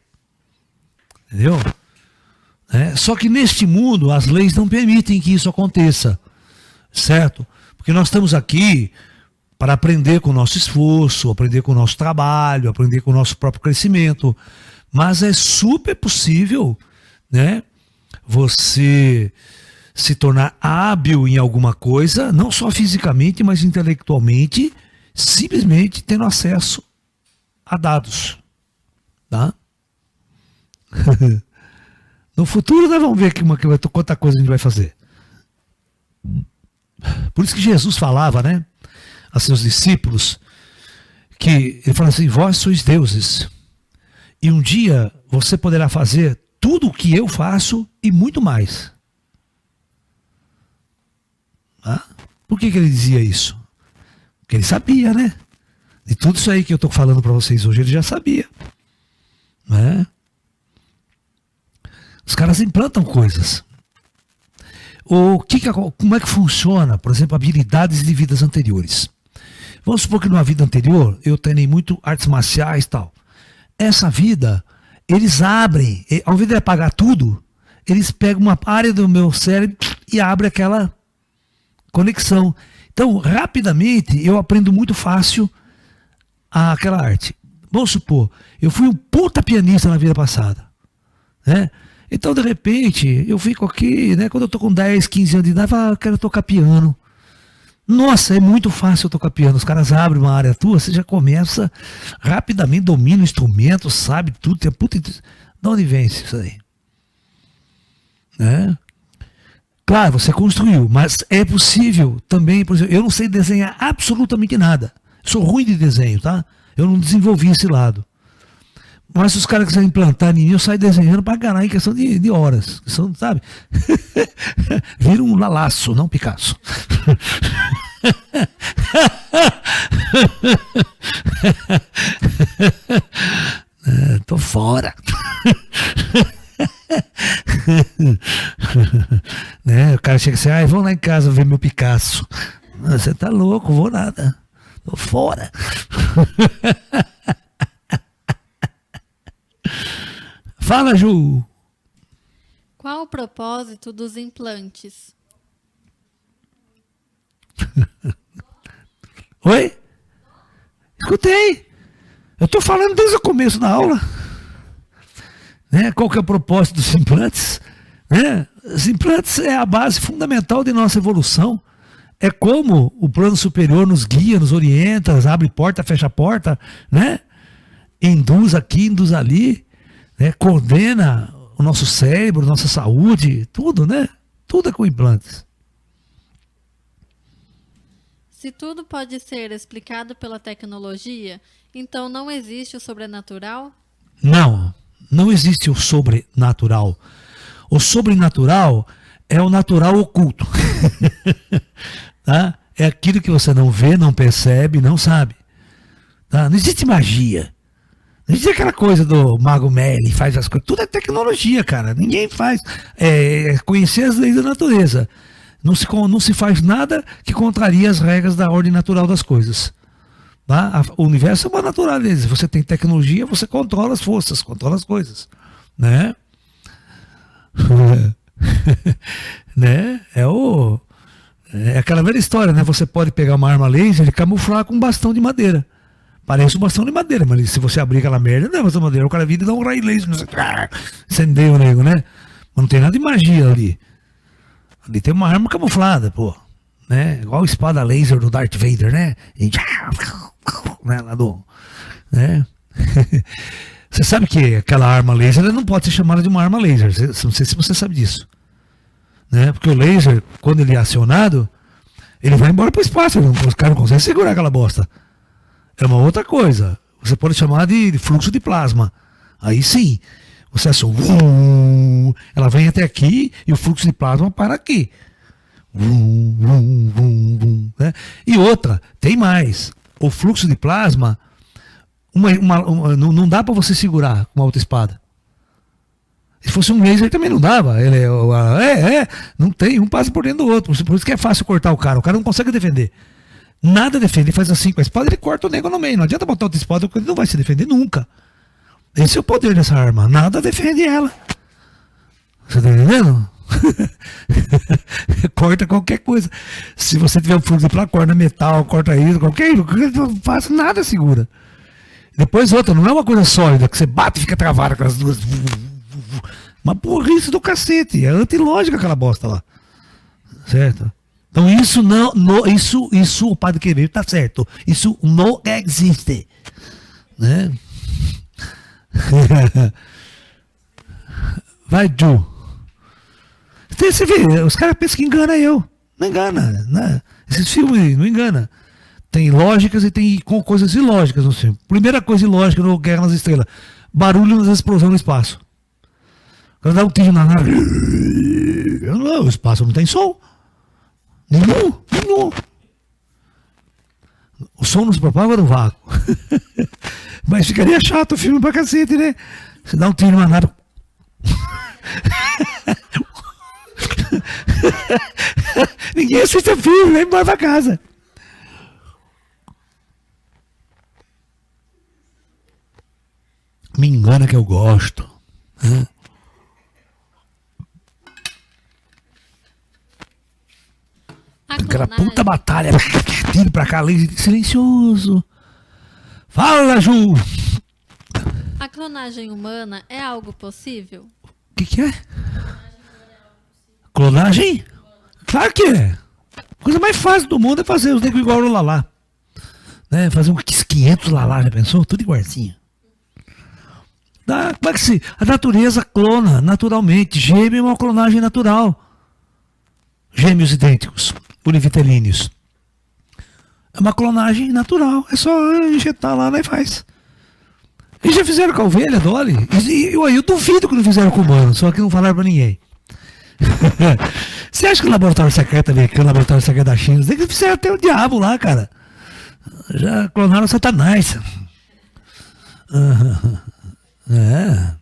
Entendeu? Só que neste mundo as leis não permitem que isso aconteça. Certo? Porque nós estamos aqui para aprender com o nosso esforço, aprender com o nosso trabalho, aprender com o nosso próprio crescimento. Mas é super possível, né, você se tornar hábil em alguma coisa, não só fisicamente, mas intelectualmente, simplesmente tendo acesso a dados. Tá? No futuro nós vamos ver quanta coisa a gente vai fazer. Por isso que Jesus falava, né, a seus discípulos, que ele fala assim: vós sois deuses, e um dia você poderá fazer tudo o que eu faço e muito mais. Ah, por que ele dizia isso? Porque ele sabia, né? De tudo isso aí que eu estou falando para vocês hoje, ele já sabia. Né? Os caras implantam coisas. Como é que funciona, por exemplo, habilidades de vidas anteriores? Vamos supor que numa vida anterior eu treinei muito artes marciais e tal. Essa vida, eles abrem, ao invés de apagar tudo, eles pegam uma área do meu cérebro e abrem aquela conexão. Então, rapidamente, eu aprendo muito fácil aquela arte. Vamos supor, eu fui um puta pianista na vida passada, né? Então, de repente, eu fico aqui, né? Quando eu tô com 10, 15 anos de idade, eu quero tocar piano. Nossa, é muito fácil eu tocar piano. Os caras abrem uma área tua, você já começa rapidamente, domina o instrumento, sabe tudo. Tem puta... De onde vem isso aí? Né? Claro, você construiu, mas é possível também, por exemplo, eu não sei desenhar absolutamente nada. Sou ruim de desenho, tá? Eu não desenvolvi esse lado. Mas se os caras quiserem implantar em mim, eu saio desenhando pra caralho em questão de horas. Questão, sabe? Vira um Lalaço, não Picasso. Tô fora. Né? O cara chega assim: vamos lá em casa ver meu Picasso. Você tá louco, vou nada. Tô fora. Fala, Ju. Qual o propósito dos implantes? Oi? Escutei. Eu estou falando desde o começo da aula. Né? Qual que é o propósito dos implantes? Né? Os implantes é a base fundamental de nossa evolução. É como o plano superior nos guia, nos orienta, abre porta, fecha porta, né? Induz aqui, induz ali. Né, coordena o nosso cérebro, nossa saúde, tudo, né? Tudo é com implantes. Se tudo pode ser explicado pela tecnologia, então não existe o sobrenatural? Não existe o sobrenatural. O sobrenatural é o natural oculto. Tá? É aquilo que você não vê, não percebe, não sabe. Tá? Não existe magia. Não existe aquela coisa do Mago Merlin, faz as coisas. Tudo é tecnologia, cara. Ninguém faz. Conhecer as leis da natureza. Não se faz nada que contraria as regras da ordem natural das coisas. Tá? O universo é uma natureza. Você tem tecnologia, você controla as forças, controla as coisas. Né? Né? É aquela velha história, né? Você pode pegar uma arma laser e camuflar com um bastão de madeira. Parece um bastão de madeira, mas se você abrir aquela merda, não é bastão de madeira. O cara vira e dá um raio laser, incendeia o nego, né? Mas não tem nada de magia ali. Ali tem uma arma camuflada, pô. Né? Igual a espada laser do Darth Vader, né? E... né? Lá do... né? Você sabe que aquela arma laser não pode ser chamada de uma arma laser. Não sei se você sabe disso. Né? Porque o laser, quando ele é acionado, ele vai embora pro espaço. Os caras não conseguem segurar aquela bosta. É uma outra coisa. Você pode chamar de fluxo de plasma. Aí sim, você aciona, ela vem até aqui e o fluxo de plasma para aqui. Né? E outra, tem mais. O fluxo de plasma, não dá para você segurar com uma outra espada. Se fosse um laser também não dava. Não tem, um passa por dentro do outro. Por isso que é fácil cortar o cara não consegue defender. Nada defende, ele faz assim com a espada, ele corta o nego no meio. Não adianta botar outra espada porque ele não vai se defender nunca. Esse é o poder dessa arma. Nada defende ela. Você tá entendendo? Corta qualquer coisa. Se você tiver um fluxo de plasma, corta metal, corta isso, qualquer faz nada segura. Depois outra, não é uma coisa sólida que você bate e fica travado com as duas. Uma burrice do cacete. É antilógica aquela bosta lá. Certo? Então isso não, isso o padre Quevedo tá certo. Isso não existe. Né? Vai, Ju. Você vê, os caras pensam que engana eu. Não engana. Né? Esses filmes não engana. Tem lógicas e tem coisas ilógicas no filme. Primeira coisa ilógica no Guerra nas Estrelas. Barulho nas explosões no espaço. Quando dá um tiro na nave. O espaço não tem som. Nenhum. O som não se propaga no vácuo. Mas ficaria chato o filme pra cacete, né? Você dá um tiro na nave. Ninguém assiste o filme, vai embora pra casa. Me engana que eu gosto. Aquela puta batalha. Tiro pra cá, silencioso. Fala, Ju! A clonagem humana é algo possível? O que é? Clonagem? Claro que é. A coisa mais fácil do mundo é fazer os negros igual o Lalá. Né? Fazer uns 500 Lalá, já pensou? Tudo igualzinho. Como é que se... A natureza clona naturalmente. Gêmeo é uma clonagem natural. Gêmeos idênticos, univitelíneos. É uma clonagem natural. É só injetar lá, né, e faz. Eles já fizeram com a ovelha, Dolly. Eu duvido que não fizeram com o humano, só que não falaram pra ninguém. Você acha que o laboratório secreto americano, o laboratório secreto da China, eles fizeram até o diabo lá, cara. Já clonaram o Satanás. É.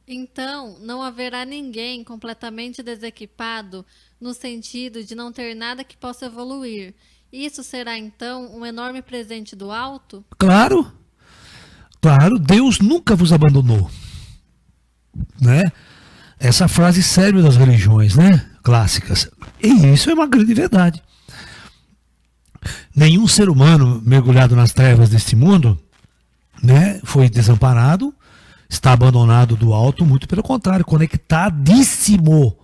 Então, não haverá ninguém completamente desequipado no sentido de não ter nada que possa evoluir. Isso será, então, um enorme presente do alto? Claro. Claro, Deus nunca vos abandonou. Né? Essa frase serve das religiões, né? Clássicas. E isso é uma grande verdade. Nenhum ser humano mergulhado nas trevas deste mundo, né, foi desamparado, está abandonado do alto, muito pelo contrário, conectadíssimo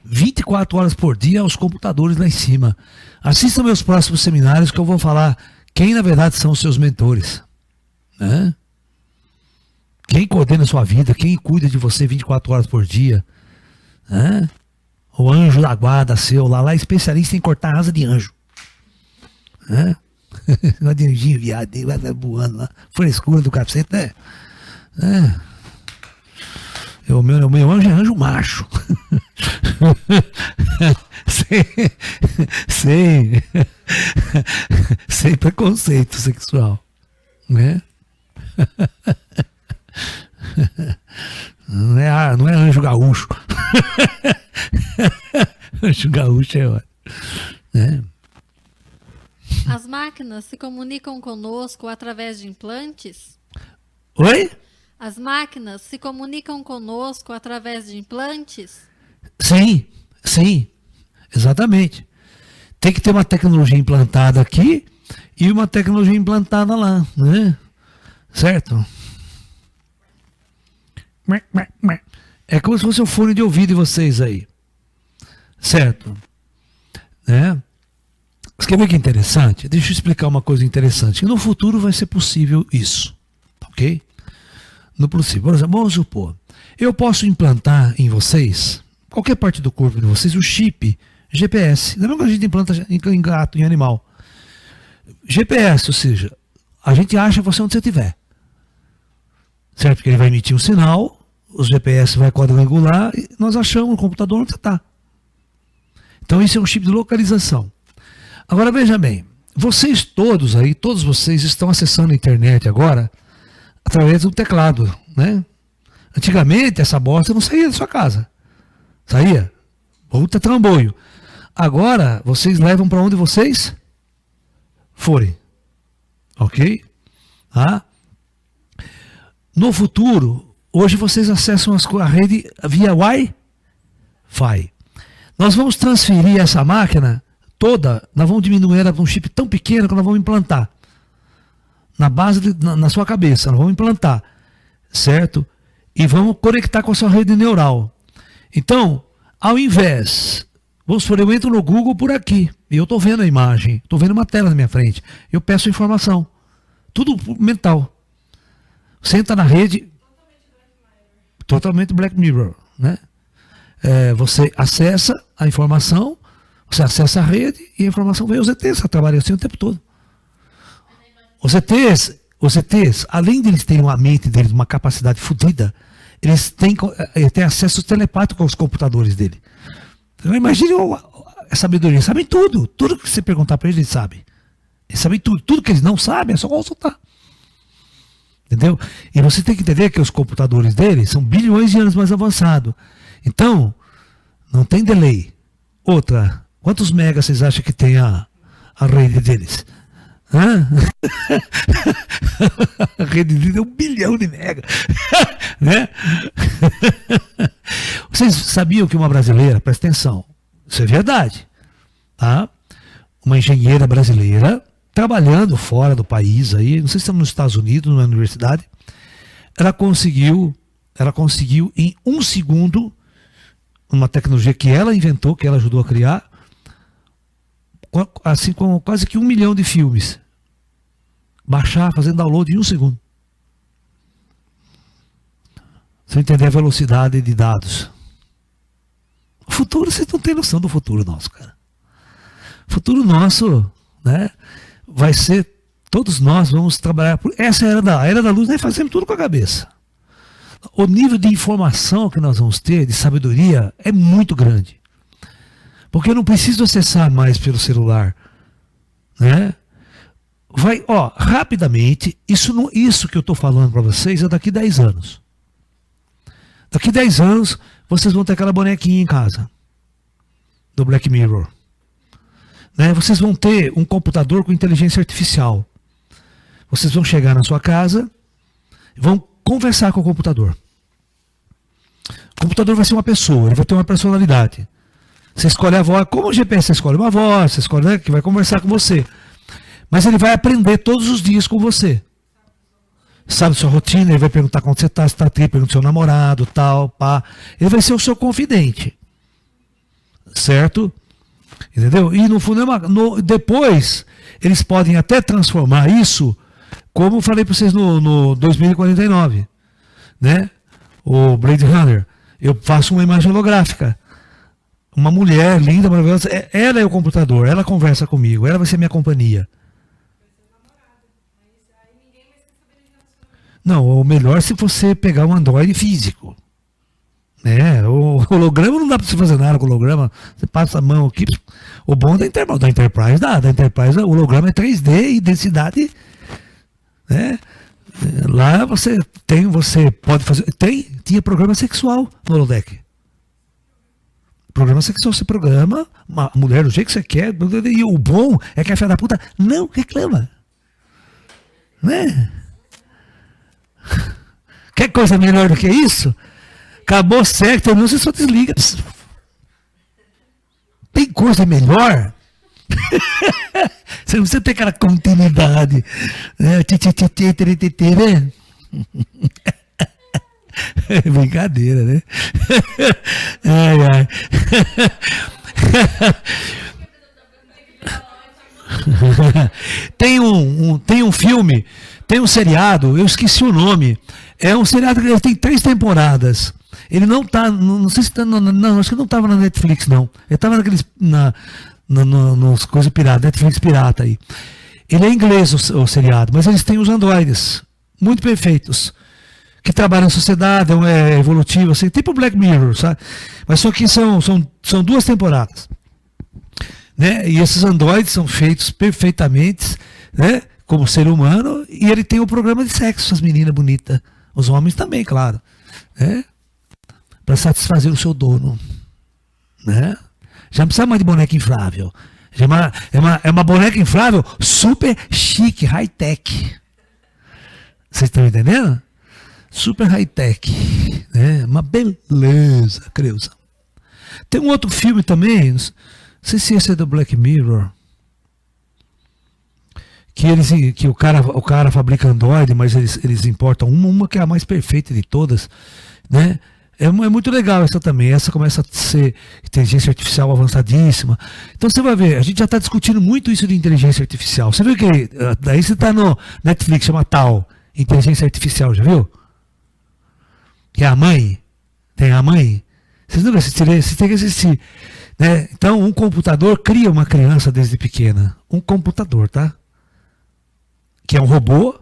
24 horas por dia aos computadores lá em cima. Assistam meus próximos seminários que eu vou falar quem na verdade são os seus mentores, né? Quem coordena a sua vida, quem cuida de você 24 horas por dia, né? O anjo da guarda seu, lá é especialista em cortar asa de anjo, né? Uma de anjinho, viado, vai voando lá, frescura do cacete, né? O meu anjo é anjo macho. sem preconceito sexual, né? Não é anjo gaúcho. Anjo gaúcho é ótimo, né? As máquinas se comunicam conosco através de implantes? Oi? As máquinas se comunicam conosco através de implantes? Sim, exatamente. Tem que ter uma tecnologia implantada aqui e uma tecnologia implantada lá, né? Certo? É como se fosse o fone de ouvido de vocês aí. Certo? Né? Você quer ver que é interessante? Deixa eu explicar uma coisa interessante. No futuro vai ser possível isso. Ok? No possível. Por exemplo, vamos supor, eu posso implantar em vocês, qualquer parte do corpo de vocês, o chip GPS. Lembra que a gente implanta em gato, em animal? GPS, ou seja, a gente acha você onde você estiver. Certo? Porque ele vai emitir um sinal, o GPS vai quadrangular e nós achamos no computador onde você está. Então isso é um chip de localização. Agora veja bem, vocês todos aí, todos vocês estão acessando a internet agora através do teclado, né? Antigamente essa bosta não saía da sua casa. Saía? Puta trambolho. Agora vocês levam para onde vocês forem. Ok? Tá? No futuro, hoje vocês acessam a rede via Wi-Fi. Nós vamos transferir essa máquina toda, nós vamos diminuir ela para um chip tão pequeno que nós vamos implantar na base, na sua cabeça, nós vamos implantar, certo? e vamos conectar com a sua rede neural. Então, ao invés, vamos supor, eu entro no Google por aqui, e eu estou vendo a imagem, estou vendo uma tela na minha frente, eu peço informação, tudo mental. Você entra na rede, totalmente Black Mirror, né? Você acessa a informação, você acessa a rede e a informação vem. Os ETs trabalham assim o tempo todo. Os ETs, além de eles terem uma mente deles, uma capacidade fodida, eles têm acesso telepático aos computadores dele. Então, imagine a sabedoria. Eles sabem tudo. Tudo que você perguntar para eles, eles sabem. Eles sabem tudo. Tudo que eles não sabem é só consultar. Entendeu? E você tem que entender que os computadores deles são bilhões de anos mais avançados. Então, não tem delay. Outra, quantos megas vocês acham que tem a rede deles? Hã? A rede deles é 1 bilhão de megas. Né? Vocês sabiam que uma brasileira, presta atenção, isso é verdade, tá? Uma engenheira brasileira, trabalhando fora do país, aí, não sei se estamos nos Estados Unidos, na universidade, ela conseguiu em 1 segundo, uma tecnologia que ela inventou, que ela ajudou a criar, assim como quase que 1 milhão de filmes. Baixar, fazendo download em 1 segundo. Você entender a velocidade de dados. O futuro, vocês não têm noção do futuro nosso, cara. O futuro nosso, né, vai ser, todos nós vamos trabalhar por essa era da luz, nós fazemos tudo com a cabeça. O nível de informação que nós vamos ter, de sabedoria, é muito grande. Porque eu não preciso acessar mais pelo celular. Né? Rapidamente, isso que eu estou falando para vocês é daqui 10 anos. Daqui 10 anos, vocês vão ter aquela bonequinha em casa. Do Black Mirror. Né? Vocês vão ter um computador com inteligência artificial. Vocês vão chegar na sua casa, vão conversar com o computador. O computador vai ser uma pessoa, ele vai ter uma personalidade. Você escolhe a voz, como o GPS você escolhe uma voz, você escolhe, né, que vai conversar com você. Mas ele vai aprender todos os dias com você. Sabe sua rotina, ele vai perguntar como você está, se está triste, pergunta do seu namorado, tal, pá. Ele vai ser o seu confidente. Certo? Entendeu? E no fundo, depois, eles podem até transformar isso, como eu falei para vocês no 2049, né? O Blade Runner. Eu faço uma imagem holográfica. Uma mulher linda, maravilhosa. Ela é o computador, ela conversa comigo, ela vai ser minha companhia. Não, o melhor é se você pegar um Android físico. Né? O holograma não dá para você fazer nada com o holograma. Você passa a mão aqui. O bom da Enterprise dá. Da Enterprise o holograma é 3D e densidade. Né? Lá você pode fazer. Tinha programa sexual no holodeck. Programa sexual, você programa uma mulher do jeito que você quer. E o bom é que a filha da puta não reclama. Né? Quer coisa melhor do que isso? Acabou certo, terminou, você só desliga. Tem coisa melhor? Você não precisa ter aquela continuidade. Né? É brincadeira, né? Ai, ai. Tem um filme, tem um seriado, eu esqueci o nome. É um seriado que tem 3 temporadas. Ele não tá, não sei se tá, não, acho que não estava na Netflix, não. Ele estava naqueles, nos coisas pirata, Netflix pirata aí. Ele é inglês o seriado, mas eles têm os androides, muito perfeitos, que trabalham em sociedade, é evolutivo, assim, tipo Black Mirror, sabe? Mas só que são 2 temporadas. Né? E esses androides são feitos perfeitamente, né? Como ser humano, e ele tem o programa de sexo, as meninas bonitas. Os homens também, claro. Né? Para satisfazer o seu dono. Né? Já não precisa mais de boneca inflável. Já é uma boneca inflável super chique, high-tech. Vocês estão entendendo? Super high-tech. Né? Uma beleza, Creuza. Tem um outro filme também, não sei se esse é do Black Mirror, que o cara fabrica Android, mas eles importam uma que é a mais perfeita de todas, né? É muito legal essa também. Essa começa a ser inteligência artificial avançadíssima. Então você vai ver, a gente já está discutindo muito isso de inteligência artificial. Você viu que daí você está no Netflix, chama tal, inteligência artificial, já viu? Que é a mãe. Tem a mãe. Vocês não assistiram? Vocês têm que assistir. Né? Então, um computador cria uma criança desde pequena. Um computador, tá? Que é um robô,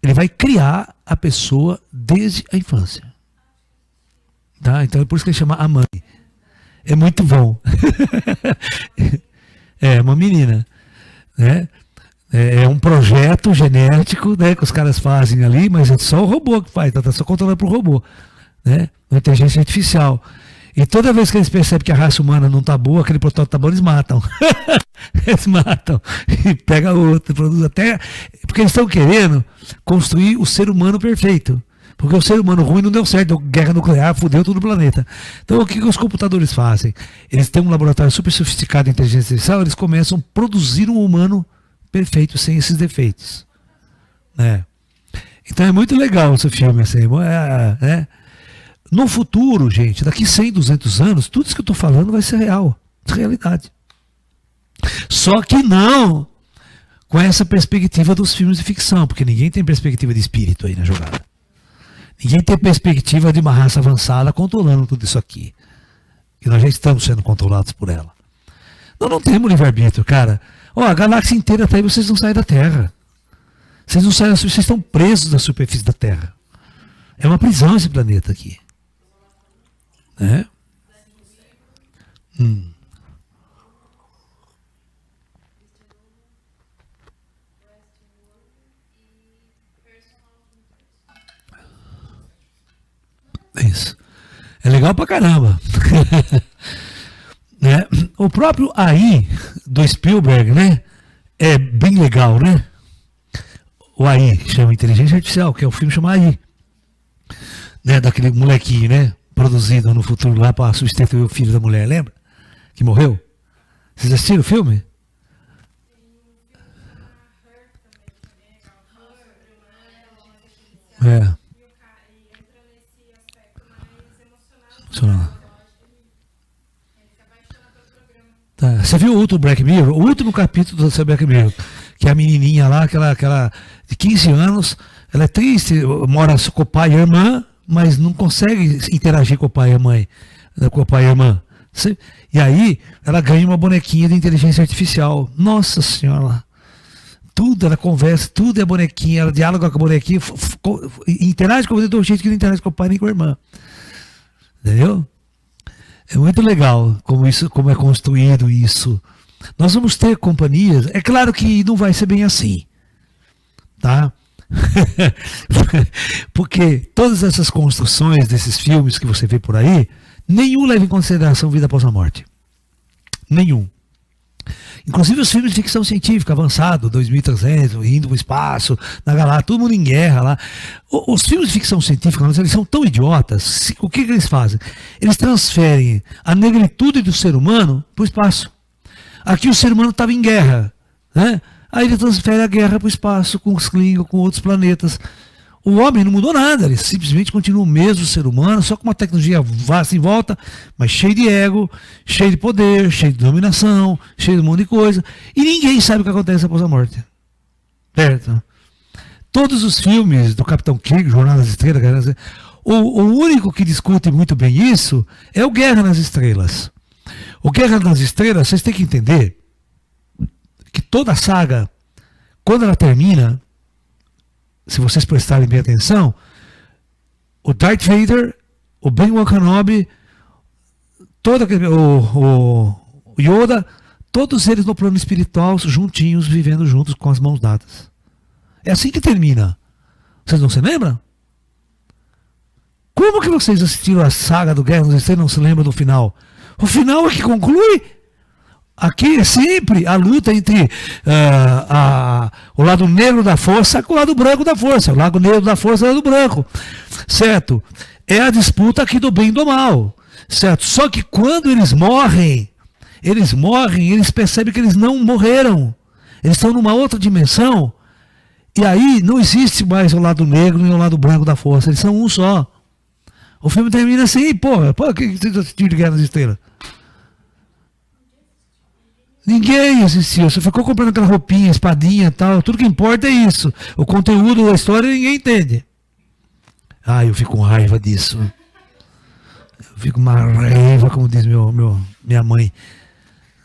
ele vai criar a pessoa desde a infância. Tá? Então é por isso que ele chama a mãe. É muito bom. É uma menina. Né? É um projeto genético, né, que os caras fazem ali, mas é só o robô que faz, tá só controlando pro robô. Né? Uma inteligência artificial. E toda vez que eles percebem que a raça humana não tá boa, aquele protótipo tá bom, eles matam. Eles matam. E pega outro, produz até. Porque eles estão querendo construir o ser humano perfeito. Porque o ser humano ruim não deu certo, deu guerra nuclear, fudeu todo o planeta. Então o que os computadores fazem? Eles têm um laboratório super sofisticado de inteligência artificial, eles começam a produzir um humano perfeito, sem esses defeitos. Né? Então é muito legal esse filme. Assim, né? No futuro, gente, daqui 100, 200 anos, tudo isso que eu estou falando vai ser real, realidade. Só que não com essa perspectiva dos filmes de ficção, porque ninguém tem perspectiva de espírito aí na jogada. Ninguém tem perspectiva de uma raça avançada controlando tudo isso aqui. E nós já estamos sendo controlados por ela. Nós não temos livre-arbítrio, cara. A galáxia inteira está aí, vocês não saem da Terra. Vocês não saem, vocês estão presos na superfície da Terra. É uma prisão esse planeta aqui. Né? Isso. É legal pra caramba. Né? O próprio AI do Spielberg, né? É bem legal, né? O AI, chama Inteligência Artificial, que é o filme chama AI. Né? Daquele molequinho, né? Produzido no futuro lá para substituir o filho da mulher, lembra? Que morreu. Vocês assistiram o filme? É. Tá. Você viu o outro Black Mirror? O último capítulo do Black Mirror, que é a menininha lá, aquela de 15 anos, ela é triste, mora com o pai e a irmã, mas não consegue interagir com o pai e a mãe, com o pai e a irmã. E aí ela ganha uma bonequinha de inteligência artificial. Nossa Senhora! Tudo, ela conversa, tudo é bonequinha, ela dialoga com a bonequinha, interage com você do jeito que não interage com o pai nem com a irmã. Entendeu? É muito legal como é construído isso. Nós vamos ter companhias, é claro que não vai ser bem assim, tá? Porque todas essas construções desses filmes que você vê por aí, nenhum leva em consideração vida após a morte. Nenhum. Inclusive os filmes de ficção científica avançado, 2300, indo para o espaço, na galáxia, todo mundo em guerra lá. Os filmes de ficção científica, eles são tão idiotas, o que eles fazem? Eles transferem a negritude do ser humano para o espaço. Aqui o ser humano estava em guerra, né? Aí ele transfere a guerra para o espaço, com os Klingons, com outros planetas. O homem não mudou nada, ele simplesmente continua o mesmo ser humano, só com uma tecnologia vasta em volta, mas cheio de ego, cheio de poder, cheio de dominação, cheio de um monte de coisa. E ninguém sabe o que acontece após a morte. Certo? Todos os filmes do Capitão Kirk, Jornada das Estrelas, o único que discute muito bem isso é o Guerra nas Estrelas. O Guerra nas Estrelas, vocês têm que entender que toda a saga, quando ela termina, se vocês prestarem bem atenção, o Darth Vader, o Ben-Wan Kenobi, o Yoda, todos eles no plano espiritual, juntinhos, vivendo juntos com as mãos dadas. É assim que termina. Vocês não se lembram? Como que vocês assistiram a saga do Guerra nas Estrelas e não se lembram do final? O final é que conclui. Aqui é sempre a luta entre o lado negro da força com o lado branco da força. O lado negro da força e o lado branco. Certo? É a disputa aqui do bem e do mal. Certo? Só que quando eles morrem, eles percebem que eles não morreram. Eles estão numa outra dimensão, e aí não existe mais o lado negro nem o lado branco da força. Eles são um só. O filme termina assim, porra, que vocês assistiram de Guerra nas Estrelas? Ninguém assistiu, você ficou comprando aquela roupinha, espadinha e tal, tudo que importa é isso. O conteúdo da história ninguém entende. Eu fico com raiva disso. Eu fico com uma raiva, como diz minha mãe.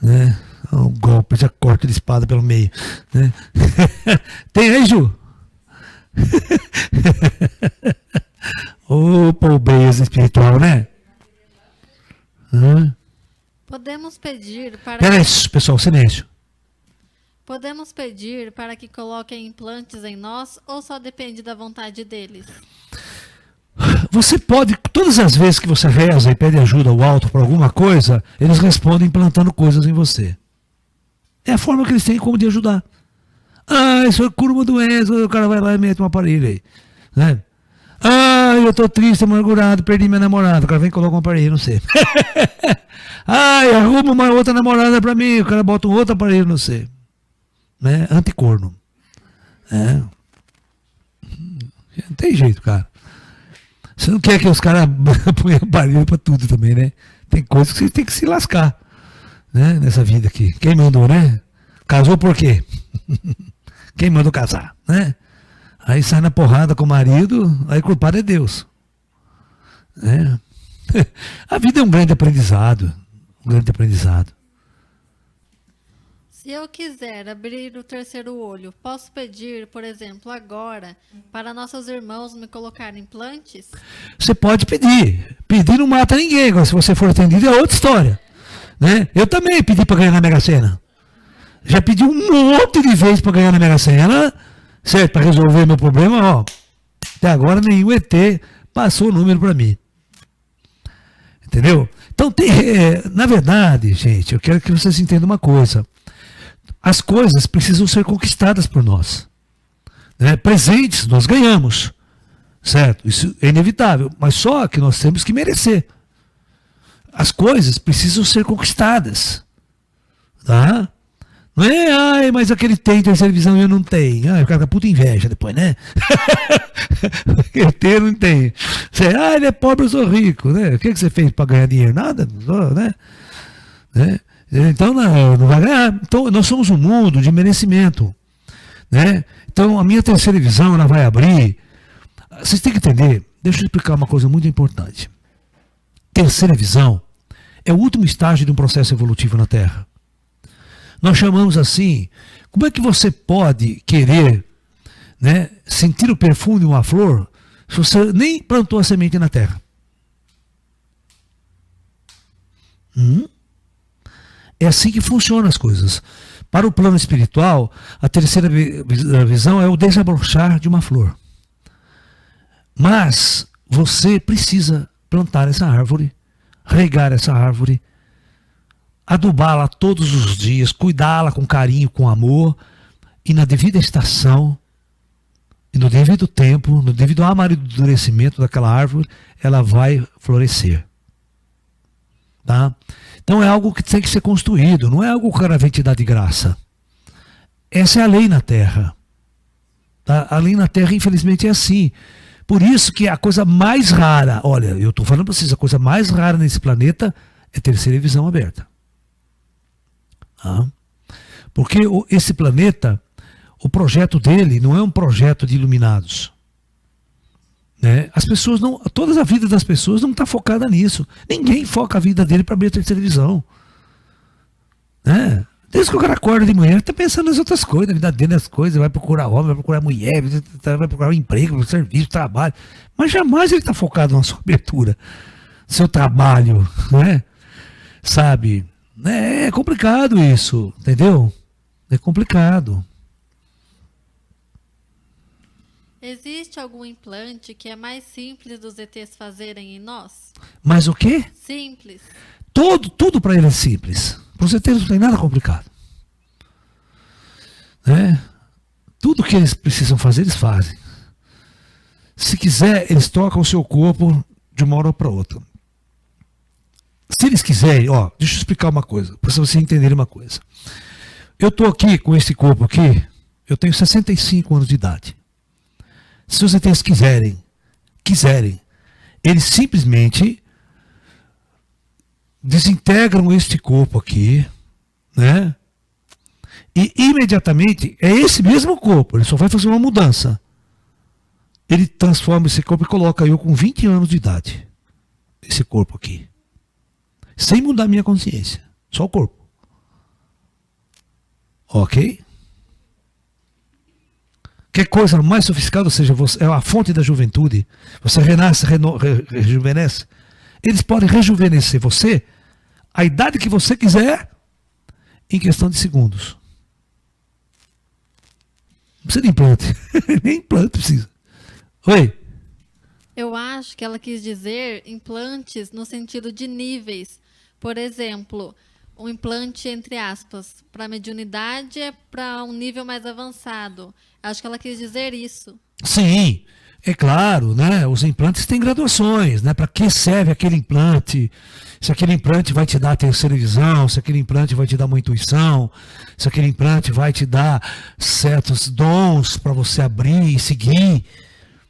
Né? Um golpe, já corta de espada pelo meio. Né? Tem aí, Ju? Ô, pobreza espiritual, né? Podemos pedir para Peraí, pessoal, silêncio. Podemos pedir para que coloquem implantes em nós ou só depende da vontade deles? Você pode, todas as vezes que você reza e pede ajuda ao alto para alguma coisa, eles respondem implantando coisas em você. É a forma que eles têm como de ajudar. Isso cura uma doença, o cara vai lá e mete um aparelho aí. Né? Eu tô triste, amargurado, perdi minha namorada. O cara vem e coloca um aparelho, não sei. Arruma uma outra namorada pra mim. O cara bota um outro aparelho, não sei. Né? Anticorno. Não tem jeito, cara. Você não quer que os caras ponham aparelho pra tudo também, né? Tem coisas que você tem que se lascar. Né? Nessa vida aqui. Quem mandou, né? Casou por quê? Quem mandou casar, né? Aí sai na porrada com o marido, aí o culpado é Deus. A vida é um grande aprendizado. Um grande aprendizado. Se eu quiser abrir o terceiro olho, posso pedir, por exemplo, agora, para nossos irmãos me colocarem implantes? Você pode pedir. Pedir não mata ninguém. Agora, se você for atendido, é outra história. Né? Eu também pedi para ganhar na Mega Sena. Já pedi um monte de vezes para ganhar na Mega Sena. Certo, para resolver meu problema, até agora nenhum ET passou o número para mim. Entendeu? Então, na verdade, gente, eu quero que vocês entendam uma coisa. As coisas precisam ser conquistadas por nós. Né? Presentes nós ganhamos. Certo? Isso é inevitável. Mas só que nós temos que merecer. As coisas precisam ser conquistadas. Tá? Não é, mas aquele tem terceira visão e eu não tenho. O cara tá puta inveja depois, né? Aquele tem, não tem. Você, ele é pobre, eu sou rico, né? O que você fez para ganhar dinheiro? Nada, né? Então não vai ganhar. Então nós somos um mundo de merecimento, né? Então a minha terceira visão ela vai abrir. Vocês têm que entender. Deixa eu explicar uma coisa muito importante. Terceira visão é o último estágio de um processo evolutivo na Terra. Nós chamamos assim, como é que você pode querer, né, sentir o perfume de uma flor se você nem plantou a semente na terra? É assim que funcionam as coisas. Para o plano espiritual, a terceira visão é o desabrochar de uma flor. Mas você precisa plantar essa árvore, regar essa árvore, adubá-la todos os dias, cuidá-la com carinho, com amor, e na devida estação, e no devido tempo, no devido amadurecimento daquela árvore, ela vai florescer. Tá? Então é algo que tem que ser construído, não é algo que o cara vem te dar de graça. Essa é a lei na Terra. Tá? A lei na Terra, infelizmente, é assim. Por isso que a coisa mais rara, olha, eu estou falando para vocês, a coisa mais rara nesse planeta é terceira visão aberta. Porque esse planeta, o projeto dele não é um projeto de iluminados. Né? As pessoas não, toda a vida das pessoas não está focada nisso. Ninguém foca a vida dele para abrir a terceira visão. Né? Desde que o cara acorda de manhã, ele está pensando nas outras coisas, na vida dele, nas coisas, vai procurar homem, vai procurar mulher, vai procurar um emprego, um serviço, trabalho. Mas jamais ele está focado na sua abertura, seu trabalho, né? Sabe? É complicado isso, entendeu? É complicado. Existe algum implante que é mais simples dos ETs fazerem em nós? Mas o quê? Simples. Tudo para ele é simples. Para os ETs não tem nada complicado. Né? Tudo que eles precisam fazer, eles fazem. Se quiser, eles trocam o seu corpo de uma hora para outra. Se eles quiserem, deixa eu explicar uma coisa, para vocês entenderem uma coisa. eu estou aqui com esse corpo aqui, eu tenho 65 anos de idade. Se os ETs quiserem, eles simplesmente desintegram este corpo aqui, né? E imediatamente é esse mesmo corpo, ele só vai fazer uma mudança. Ele transforma esse corpo e coloca eu com 20 anos de idade. Esse corpo aqui. Sem mudar minha consciência. Só o corpo. Ok? Que coisa mais sofisticada, ou seja, você, é a fonte da juventude. Você renasce, rejuvenesce. Eles podem rejuvenescer você a idade que você quiser em questão de segundos. Não precisa de implante. Nem implante precisa. Oi? Eu acho que ela quis dizer implantes no sentido de níveis. Por exemplo, um implante, entre aspas, para mediunidade é para um nível mais avançado. Acho que ela quis dizer isso. Sim, é claro, né? Os implantes têm graduações, né? Para que serve aquele implante? Se aquele implante vai te dar a terceira visão, se aquele implante vai te dar uma intuição, se aquele implante vai te dar certos dons para você abrir e seguir.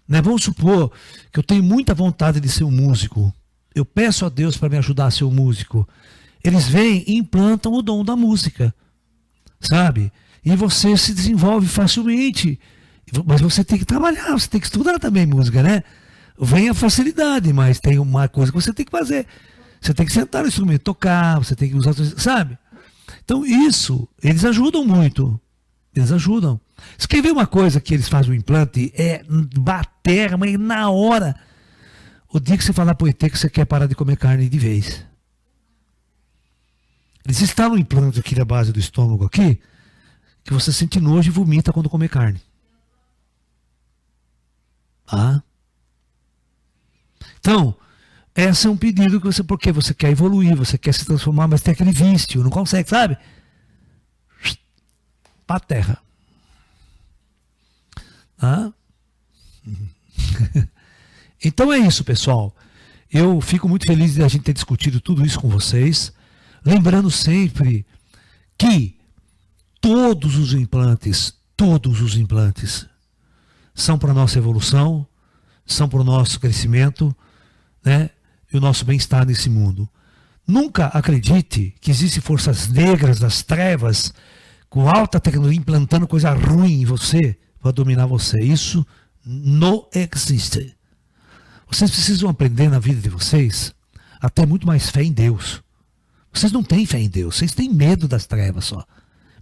Né? Vamos supor que eu tenho muita vontade de ser um músico. Eu peço a Deus para me ajudar a ser um músico. Eles vêm e implantam o dom da música, sabe? E você se desenvolve facilmente. Mas você tem que trabalhar, você tem que estudar também música, né? Vem a facilidade, mas tem uma coisa que você tem que fazer. Você tem que sentar no instrumento, tocar, você tem que usar, sabe? Então isso, eles ajudam muito. Eles ajudam. Você quer ver uma coisa que eles fazem o implante? É bater, mas na hora. O dia que você falar pro ET que você quer parar de comer carne de vez. Eles instalam um implante aqui na base do estômago aqui, que você sente nojo e vomita quando comer carne. Ah. Então, esse é um pedido que você, porque você quer evoluir, você quer se transformar, mas tem aquele vício, não consegue, sabe? Para a terra. Ah. Então é isso, pessoal. Eu fico muito feliz de a gente ter discutido tudo isso com vocês. Lembrando sempre que todos os implantes são para a nossa evolução, são para o nosso crescimento, né, e o nosso bem-estar nesse mundo. Nunca acredite que existem forças negras das trevas com alta tecnologia implantando coisa ruim em você para dominar você. Isso não existe. Vocês precisam aprender na vida de vocês a ter muito mais fé em Deus. Vocês não têm fé em Deus, vocês têm medo das trevas só.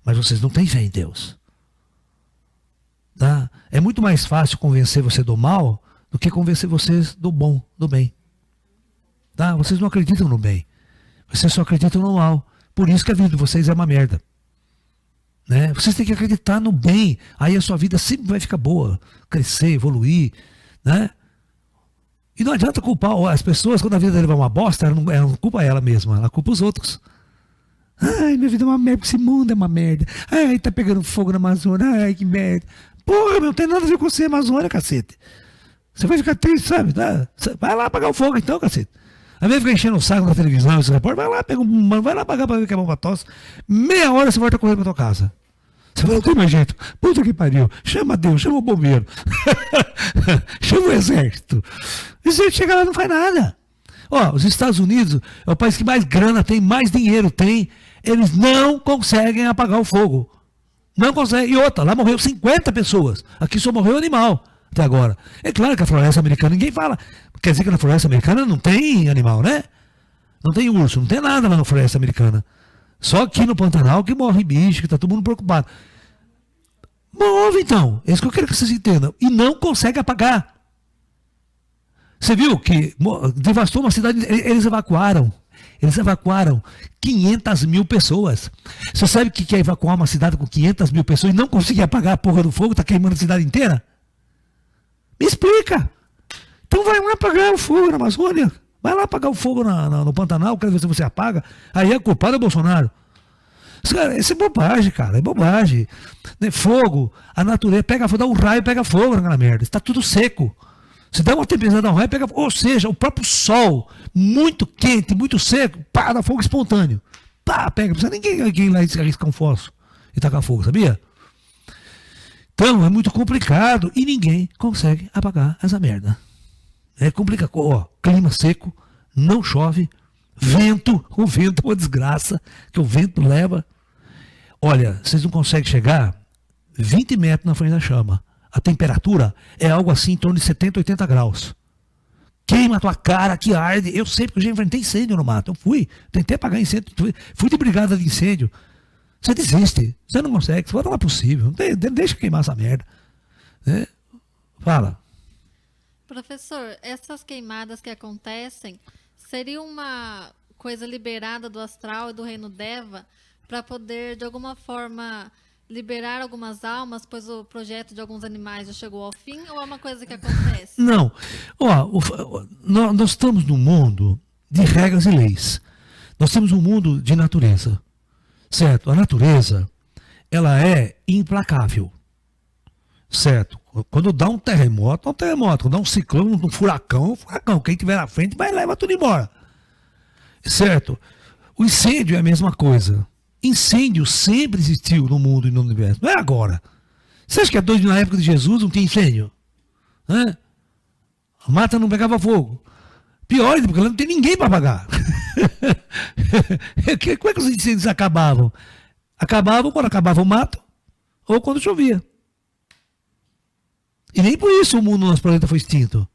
Mas vocês não têm fé em Deus. Tá? É muito mais fácil convencer você do mal do que convencer vocês do bom, do bem. Tá? Vocês não acreditam no bem. Vocês só acreditam no mal. Por isso que a vida de vocês é uma merda. Né? Vocês têm que acreditar no bem. Aí a sua vida sempre vai ficar boa. Crescer, evoluir. Né? E não adianta culpar as pessoas quando a vida dele vai uma bosta, ela não culpa ela mesma, ela culpa os outros. Ai, minha vida é uma merda, esse mundo é uma merda. Ai, tá pegando fogo na Amazônia, ai, que merda. Porra, meu, não tem nada a ver com você, Amazônia, cacete. Você vai ficar triste, sabe? Tá? Vai lá apagar o fogo então, cacete. Ao invés de ficar enchendo o saco na televisão, esse repórter, vai lá, vai lá apagar pra ver que é bom pra tosse. Meia hora você volta correndo pra tua casa. Você fala, não tem mais jeito. Puta que pariu. Chama Deus, chama o bombeiro. Chama o exército. E você chega lá e não faz nada. Ó, os Estados Unidos é o país que mais grana tem, mais dinheiro tem. Eles não conseguem apagar o fogo. Não conseguem. E outra, lá morreu 50 pessoas. Aqui só morreu animal até agora. É claro que a floresta americana ninguém fala. Quer dizer que na floresta americana não tem animal, né? Não tem urso, não tem nada lá na floresta americana. Só aqui no Pantanal que morre bicho, que tá todo mundo preocupado. Morre então. É isso que eu quero que vocês entendam. E não consegue apagar. Você viu que devastou uma cidade, eles evacuaram 500 mil pessoas. Você sabe o que é evacuar uma cidade com 500 mil pessoas e não conseguir apagar a porra do fogo, tá queimando a cidade inteira? Me explica. Então vai lá apagar o fogo na Amazônia, vai lá apagar o fogo no Pantanal, quero ver se você apaga, aí a culpada é o Bolsonaro. Isso é bobagem, cara, é bobagem. Fogo, a natureza pega fogo, dá um raio, pega fogo naquela merda, está tudo seco. Se dá uma tempestade, dá um raio, pega fogo. Ou seja, o próprio sol, muito quente, muito seco, pá, dá fogo espontâneo. Pá, pega, não precisa ninguém lá arriscar um fósforo. e tacar fogo, sabia? Então é muito complicado e ninguém consegue apagar essa merda. É complicado. Ó, clima seco, não chove, vento, o vento é uma desgraça, que o vento leva. Olha, vocês não conseguem chegar 20 metros na frente da chama. A temperatura é algo assim em torno de 70, 80 graus. Queima a tua cara, que arde. Eu sei porque eu já enfrentei incêndio no mato. Eu fui, tentei apagar incêndio, fui de brigada de incêndio. Você desiste, você não consegue, você fala, não é possível, não tem, deixa queimar essa merda. Né? Fala. Professor, essas queimadas que acontecem, seria uma coisa liberada do astral e do reino Deva para poder, de alguma forma, liberar algumas almas, pois o projeto de alguns animais já chegou ao fim, ou é uma coisa que acontece? Não. Ó, nós estamos num mundo de regras e leis. Nós temos um mundo de natureza. Certo? A natureza, ela é implacável. Certo? Quando dá um terremoto, é um terremoto. Quando dá um ciclone, um furacão, é um furacão. Quem estiver na frente vai levar tudo embora. Certo? O incêndio é a mesma coisa. Incêndio sempre existiu no mundo e no universo. Não é agora. Você acha que na época de Jesus não tinha incêndio? Hã? A mata não pegava fogo. Pior, porque não tem ninguém para apagar. Como é que os incêndios acabavam? Acabavam quando acabava o mato ou quando chovia. E nem por isso o mundo no nosso planeta foi extinto.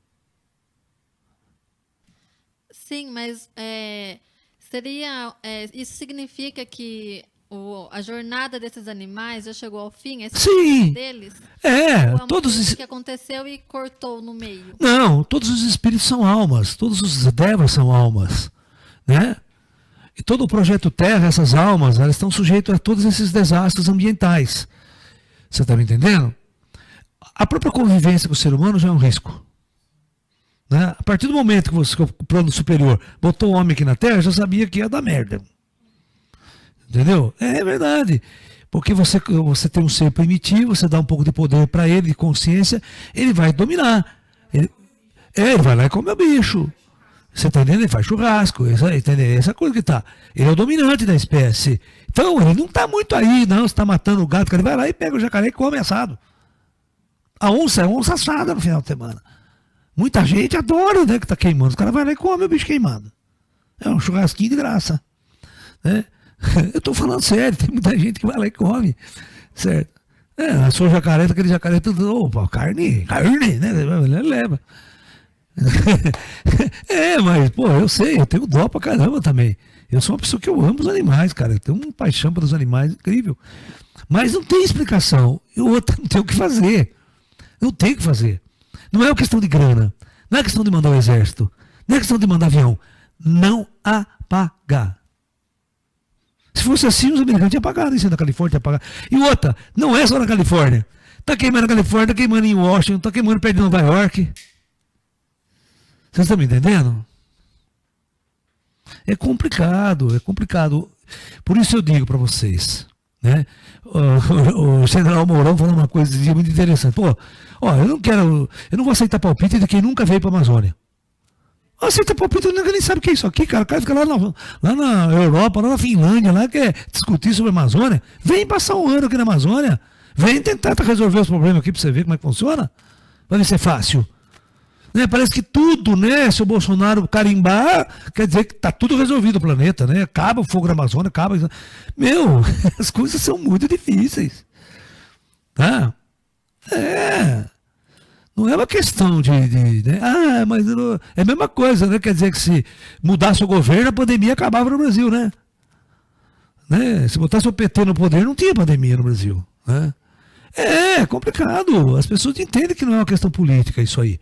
Sim, mas isso significa que a jornada desses animais já chegou ao fim? Esse Sim. Deles? Todos os que aconteceu e cortou no meio. Não, todos os espíritos são almas, todos os devas são almas, né? E todo o projeto Terra, essas almas, elas estão sujeitas a todos esses desastres ambientais. Você está me entendendo? A própria convivência com o ser humano já é um risco. Né? A partir do momento que o plano superior botou o homem aqui na Terra, já sabia que ia dar merda. Entendeu? É verdade. Porque você tem um ser primitivo, você dá um pouco de poder para ele, de consciência, ele vai dominar. Ele vai lá e come o bicho. Você está entendendo? Ele faz churrasco, essa coisa que tá. Ele é o dominante da espécie. Então, ele não está muito aí, não. Você está matando o gato, ele vai lá e pega o jacaré e come assado. A onça é onça assada no final de semana. Muita gente adora, né, que está queimando. Os caras vão lá e comem o bicho queimado. É um churrasquinho de graça. Né? Eu estou falando sério, tem muita gente que vai lá e come. Certo? A sua jacaré, aquele jacaré, tudo, opa, carne, né? Leva. Mas, pô, eu sei, eu tenho dó pra caramba também. Eu sou uma pessoa que eu amo os animais, cara. Eu tenho uma paixão pelos animais incrível. Mas não tem explicação. E o outro não tem o que fazer. Não tem o que fazer. Não é uma questão de grana. Não é questão de mandar o exército. Não é questão de mandar avião. Não apagar. Se fosse assim, os americanos tinham apagado isso na Califórnia, tinha apagado. E outra, não é só na Califórnia. Tá queimando na Califórnia, tá queimando em Washington, tá queimando perto de Nova York. Vocês estão me entendendo? É complicado, é complicado. Por isso eu digo para vocês, né? O general Mourão falou uma coisa muito interessante. Pô, eu não vou aceitar palpite de quem nunca veio para a Amazônia. Aceita palpite, ninguém nem sabe o que é isso aqui, cara. O cara fica lá na Europa, lá na Finlândia, lá quer discutir sobre a Amazônia. Vem passar um ano aqui na Amazônia. Vem tentar resolver os problemas aqui para você ver como é que funciona. Vai ver se é fácil. Né? Parece que tudo, né? Se o Bolsonaro carimbar, quer dizer que está tudo resolvido o planeta, né? Acaba o fogo na Amazônia, acaba. Meu, as coisas são muito difíceis. Tá? Não é uma questão né? Mas não, é a mesma coisa, né? Quer dizer que se mudasse o governo, a pandemia acabava no Brasil, né? Se botasse o PT no poder, não tinha pandemia no Brasil. Né? É complicado. As pessoas entendem que não é uma questão política isso aí.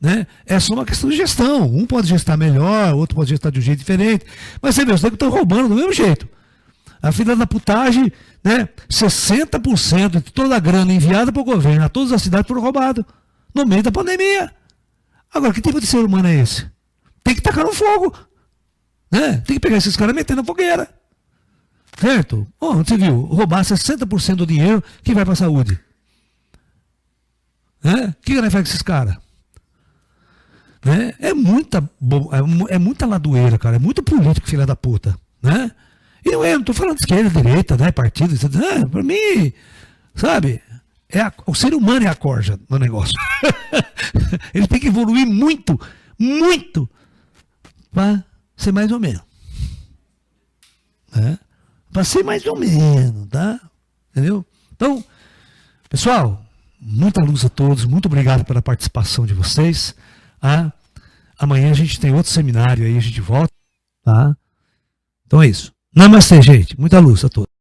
Né? É só uma questão de gestão. Um pode gestar melhor, outro pode gestar de um jeito diferente. Mas você vê, os negros estão roubando do mesmo jeito. A filha da putagem, né? 60% de toda a grana enviada para o governo a todas as cidades foram roubadas no meio da pandemia. Agora, que tipo de ser humano é esse? Tem que tacar no fogo. Né? Tem que pegar esses caras e meter na fogueira. Certo? Você viu, roubar 60% do dinheiro que vai para a saúde. Né? O que nós faz com esses caras? Né? É muita ladoeira, cara. É muito político, filha da puta. Né? E não é, não estou falando de esquerda, direita, né, partido. Para mim, sabe, o ser humano é a corja no negócio. Ele tem que evoluir muito, muito, para ser mais ou menos. Né? Para ser mais ou menos, tá? Entendeu? Então, pessoal, muita luz a todos, muito obrigado pela participação de vocês. Amanhã a gente tem outro seminário aí, a gente volta. Tá? Então é isso. Namastê, gente. Muita luz a todos.